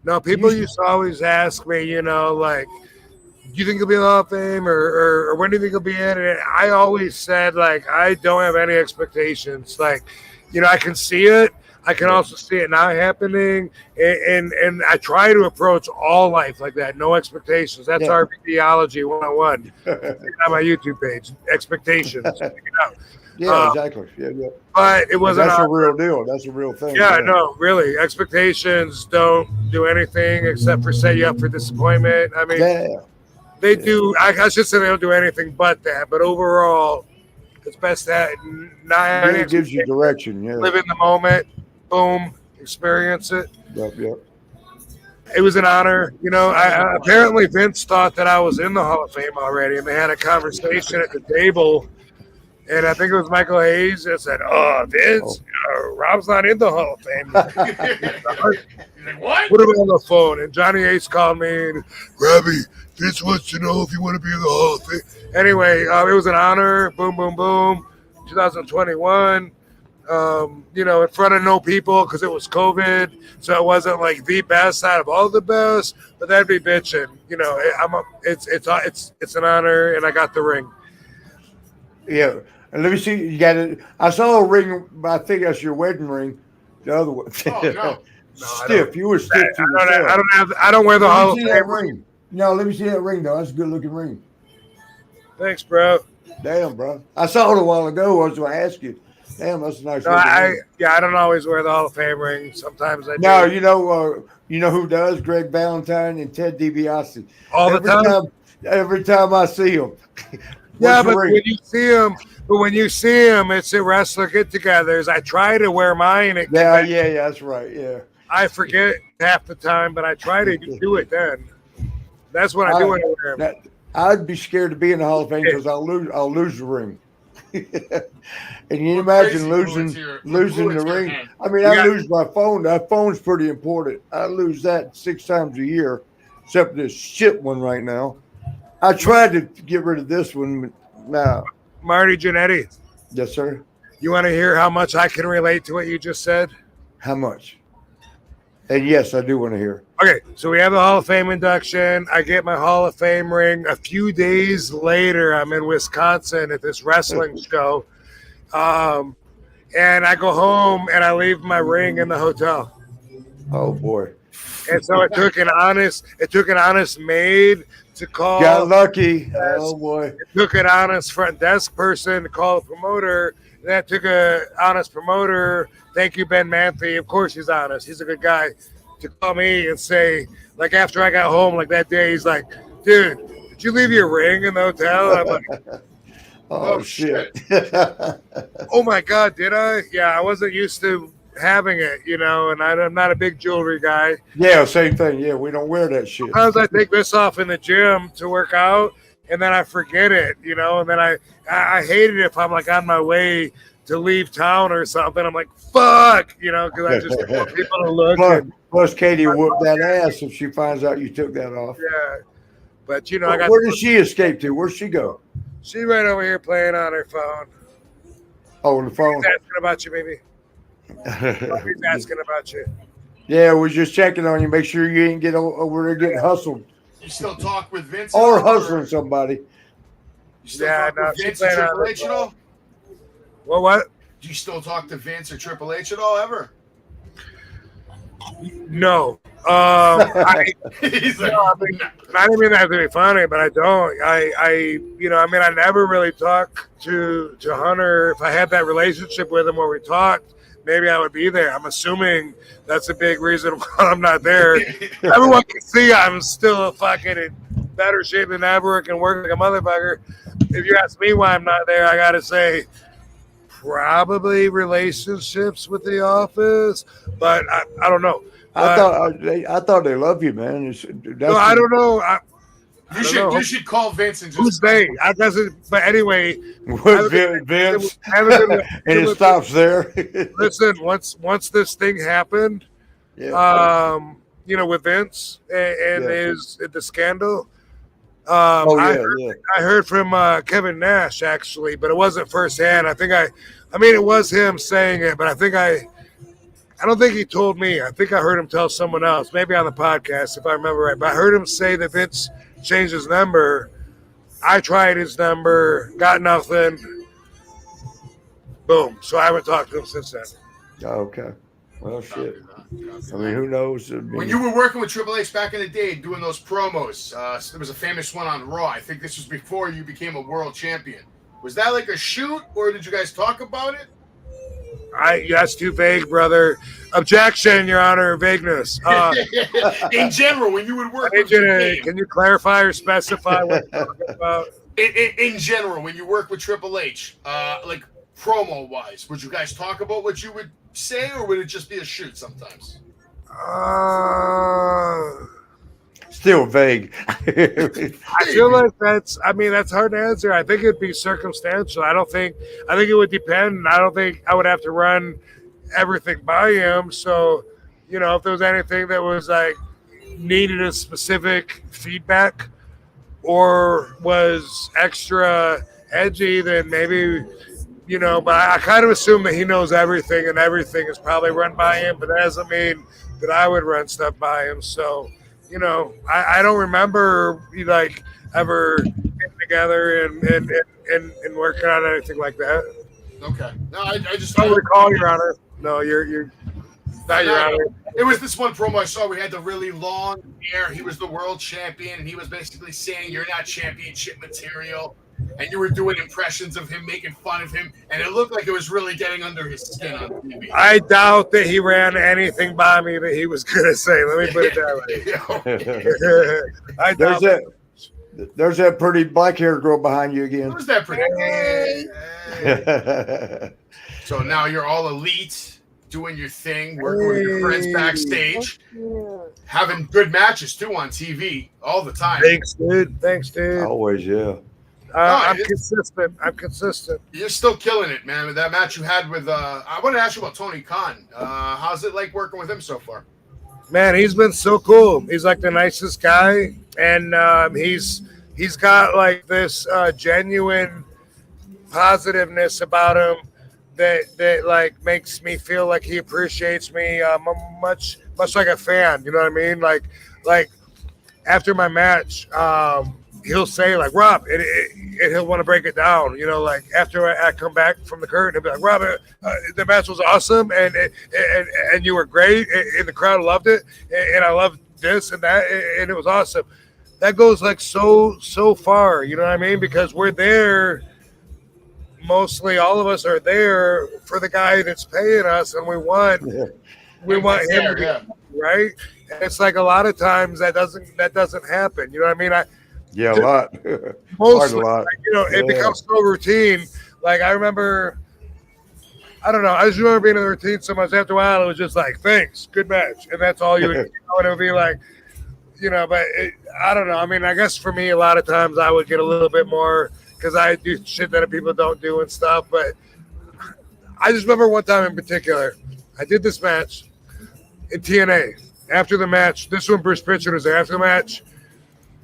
No, people used to always ask me, like, do you think you'll be in the Hall of Fame or when do you think you'll be in? And I always said, like, I don't have any expectations. Like, I can see it. I can also see it now happening. And I try to approach all life like that. No expectations. That's our theology 101 on my YouTube page. Expectations. Yeah, exactly. Yeah. But it wasn't. That's a real deal. That's a real thing. Yeah, no, really. Expectations don't do anything except for set you up for disappointment. I mean, they do. I should say they don't do anything but that. But overall, it's best that not. It gives you direction. Yeah. Live in the moment. Boom. Experience it. Yep. It was an honor. Apparently Vince thought that I was in the Hall of Fame already, and they had a conversation at the table. And I think it was Michael Hayes that said, Vince, Rob's not in the Hall of Fame. Like, what? Put him on the phone. And Johnny Ace called me and, Robbie, Vince wants to know if you want to be in the Hall of Fame. Anyway, it was an honor. Boom, boom, boom. 2021. In front of no people because it was COVID. So it wasn't like the best out of all the best, but that'd be bitching. It's an honor, and I got the ring. Yeah. And let me see. You got it. I saw a ring. I think that's your wedding ring. The other one. Oh, no. Stiff. You were stiff. I don't wear the Hall of Fame ring. No, let me see that ring though. That's a good looking ring. Thanks, bro. Damn, bro. I saw it a while ago. I was going to ask you. Damn, that's a nice. I don't always wear the Hall of Fame ring. Sometimes I do. No, you know who does? Greg Valentine and Ted DiBiase. All the time. Every time I see them. Yeah, but when you see them, it's at wrestler get-togethers. I try to wear mine. Yeah, that's right. Yeah, I forget half the time, but I try to do it then. That's what I do when I wear them. I'd be scared to be in the Hall of Fame because I'll lose the ring. And you imagine losing the ring. I mean, I lose my phone. That phone's pretty important. I lose that 6 times a year, except this shit one right now. I tried to get rid of this one. Now, Marty Jannetty. Yes, sir. You want to hear how much I can relate to what you just said? How much? And yes, I do want to hear. Okay, so we have the Hall of Fame induction. I get my Hall of Fame ring. A few days later, I'm in Wisconsin at this wrestling show. And I go home and I leave my ring in the hotel. Oh boy. And so it took an honest maid to call. Got lucky. Oh boy. It took an honest front desk person to call the promoter. And that took an honest promoter. Thank you, Ben Manthe. Of course he's honest. He's a good guy. To call me and say, like, after I got home, like that day, he's like, dude, did you leave your ring in the hotel? I'm like, oh shit. oh my God, did I? Yeah, I wasn't used to having it, you know, and I'm not a big jewelry guy. Yeah, same thing. Yeah, we don't wear that shit. Sometimes I take this off in the gym to work out, and then I forget it, you know, and then I hate it if I'm like on my way to leave town or something. I'm like, fuck, you know, because I just want people to look. Plus, Katie whooped that ass if she finds out you took that off. Yeah, but you know, where did she escape to? Where'd she go? She's right over here playing on her phone. Oh, on the phone. He's asking about you, baby. He's asking about you. Yeah, we're just checking on you. Make sure you ain't get over there getting hustled. You still talk with Vince? Or hustling somebody. You still talk with Vince or Triple H at all? Well, what? Do you still talk to Vince or Triple H at all ever? No. He's like, I didn't mean that to be funny, but I don't. I never really talked to Hunter. If I had that relationship with him where we talked, maybe I would be there. I'm assuming that's a big reason why I'm not there. Everyone can see I'm still fucking in better shape than ever and can work like a motherfucker. If you ask me why I'm not there, I got to say probably relationships with the office, but I don't know. I thought they love you, man. No, I don't know. You should call Vince and just. Who's they? I doesn't. But anyway, Vince, and it stops there. Listen, once this thing happened, with Vince and the scandal. I heard from Kevin Nash actually, but it wasn't firsthand. I mean, it was him saying it, but I don't think he told me. I think I heard him tell someone else, maybe on the podcast, if I remember right. But I heard him say that Vince changed his number. I tried his number, got nothing. Boom. So I haven't talked to him since then. Okay. Well, shit. I mean, who knows? When you were working with Triple H back in the day, doing those promos, there was a famous one on Raw. I think this was before you became a world champion. Was that like a shoot, or did you guys talk about it? That's too vague, brother. Objection, Your Honor. Vagueness. In general, when you would work with can you clarify or specify what you're talking about? In general, when you work with Triple H, like promo-wise, would you guys talk about what you would say, or would it just be a shoot sometimes? Still vague. I feel like that's hard to answer. I think it'd be circumstantial. I think it would depend. I don't think I would have to run everything by him. So, if there was anything that was like needed a specific feedback or was extra edgy, then maybe, but I kind of assume that he knows everything and everything is probably run by him, but that doesn't mean that I would run stuff by him. So, I don't remember like ever getting together and working on anything like that. Okay. No, I just don't recall, Your Honor. No, you're not Your Honor. It was this one promo I saw. We had the really long hair. He was the world champion, and he was basically saying, "You're not championship material." And you were doing impressions of him, making fun of him, and it looked like it was really getting under his skin on TV. I doubt that he ran anything by me that he was going to say. Let me put it that way. I doubt there's that pretty black-haired girl behind you again. Who's that pretty? Hey. So now you're all elite, doing your thing, working with your friends backstage, having good matches, too, on TV all the time. Thanks, dude. Always, yeah. I'm consistent. You're still killing it, man. With that match you had with, I want to ask you about Tony Khan. How's it like working with him so far? Man, he's been so cool. He's like the nicest guy, and he's got like this genuine positiveness about him that like makes me feel like he appreciates me much like a fan. You know what I mean? Like after my match, he'll say like Rob, and he'll want to break it down. You know, like after I come back from the curtain, he'll be like, Rob, the match was awesome, and you were great, and the crowd loved it, and I loved this and that, and it was awesome. That goes like so far. You know what I mean? Because we're there. Mostly, all of us are there for the guy that's paying us, and we want him to be right. And it's like a lot of times that doesn't happen. You know what I mean? A lot. Mostly, a lot. Like, you know, it becomes so routine. Like I remember, I don't know. I just remember being in the routine so much. After a while, it was just like, "Thanks, good match," and that's all you would. You know, and it would be like, you know. But I don't know. I mean, I guess for me, a lot of times I would get a little bit more. Because I do shit that people don't do and stuff. But I just remember one time in particular, I did this match in TNA. After the match, this one Bruce Pritchard was there. After the match,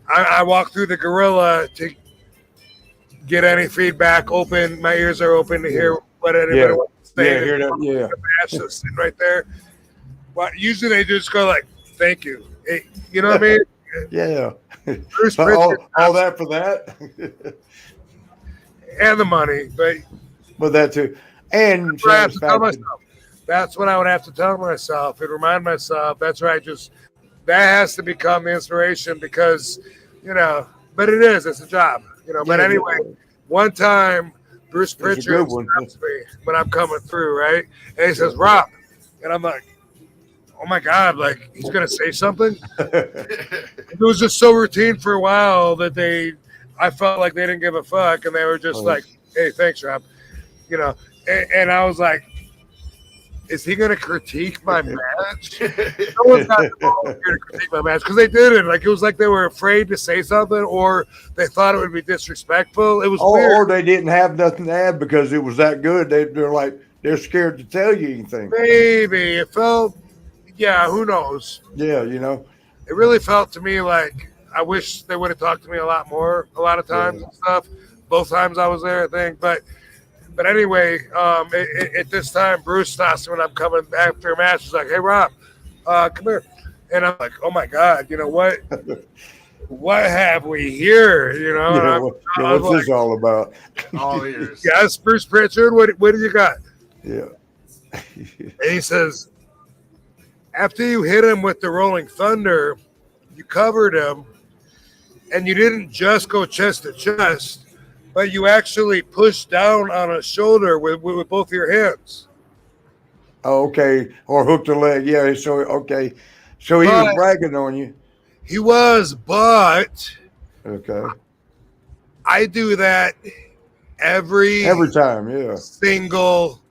I walked through the gorilla to get any feedback. Open, my ears are open to hear what anybody wants to say. Hear that. The match that's sitting right there. Well, usually they just go like, "Thank you." Hey, you know what I mean? Yeah. Bruce Pritchard, all that for that. And the money, but that too, and I have to tell myself. That's what I would have to tell myself and remind myself. That's right. Just that has to become the inspiration because, you know. But it is. It's a job, you know. But anyway, one time Bruce Pritchard stops me when I'm coming through, right, and he says, "Rob," and I'm like, "Oh my God!" Like he's gonna say something. It was just so routine for a while that I felt like they didn't give a fuck, and they were just like, "Hey, thanks, Rob," you know. And I was like, "Is he going to critique my match?" No one's got here to critique my match because they didn't. Like it was like they were afraid to say something, or they thought it would be disrespectful. It was weird. Or they didn't have nothing to add because it was that good. They're scared to tell you anything. Maybe it felt, yeah. Who knows? Yeah, you know. It really felt to me like. I wish they would have talked to me a lot more, a lot of times and stuff. Both times I was there, I think. But anyway, at this time, Bruce stops me when I'm coming after a match. He's like, "Hey, Rob, come here." And I'm like, "Oh, my God, you know what? What have we here?" You know? What's this all about? All ears. Yes, Bruce Pritchard, what do you got? Yeah. And he says, after you hit him with the Rolling Thunder, you covered him. And you didn't just go chest to chest, but you actually pushed down on a shoulder with both your hands. Oh, okay. Or hooked a leg. Yeah. So, okay. So he was bragging on you. He was, but okay. I do that every time. Yeah. Single.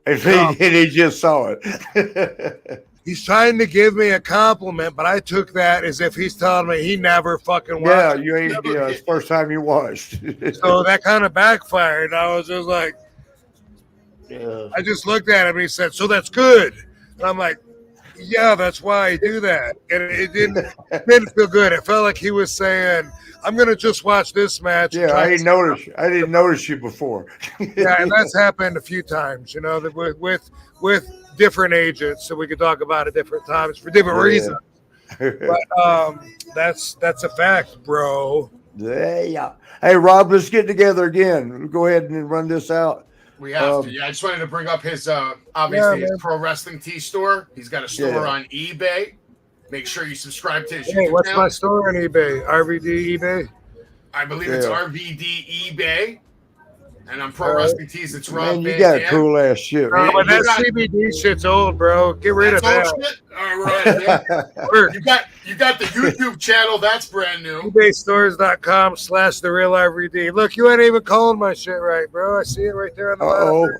And he just saw it. He's trying to give me a compliment, but I took that as if he's telling me he never fucking watched. Yeah, you ain't. Yeah, it's the first time you watched. So that kind of backfired. I was just like, yeah. I just looked at him and he said, "So that's good." And I'm like, "Yeah, that's why I do that." And it didn't feel good. It felt like he was saying, "I'm gonna just watch this match." Yeah, I didn't notice you before. Yeah, and that's happened a few times. You know, that with different agents, so we could talk about it different times for different reasons. But that's a fact, bro. Yeah. Hey, Rob, let's get together again. Go ahead and run this out. We have to. Yeah, I just wanted to bring up his obviously his pro wrestling tee store. He's got a store on eBay. Make sure you subscribe to his YouTube what's channel. my store on eBay? RVD eBay? I believe it's RVD eBay. And on Pro Wrestling Tees, it's Rob. Man, you got cool ass shit. No, but that CBD shit's old, bro. Get rid of that. Shit? All right. You got the YouTube channel. That's brand new. ebaystores.com/therealRVD. Look, you ain't even calling my shit right, bro. I see it right there on the bottom.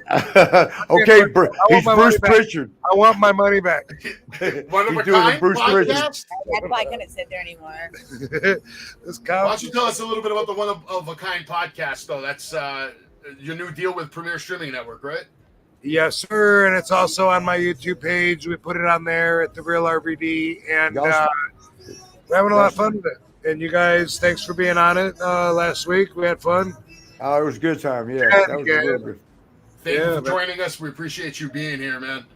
Okay, he's Bruce Pritchard. I want my money back. One of a kind podcast? I'm probably couldn't sit there anymore. Why don't you tell us a little bit about the One of a Kind podcast, though? That's your new deal with Premier Streaming Network, right? Yes, sir. And it's also on my YouTube page. We put it on there at The Real RVD. And we're having a lot of fun with it. And you guys, thanks for being on it last week. We had fun. Oh, it was a good time. Yeah, that was real good. Thank you for joining us. We appreciate you being here, man.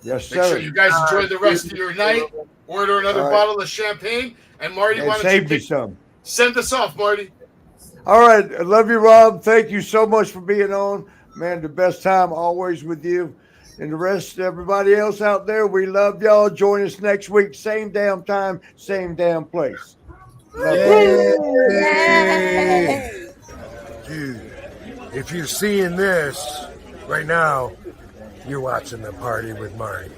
Yes, sir. Make sure you guys enjoy the rest of your night. Order another bottle of champagne. And Marty, why don't you send us off, Marty? All right. I love you, Rob. Thank you so much for being on. Man, the best time always with you. And the rest of everybody else out there, we love y'all. Join us next week. Same damn time, same damn place. Yay. Dude, if you're seeing this right now, you're watching The Party with Marty.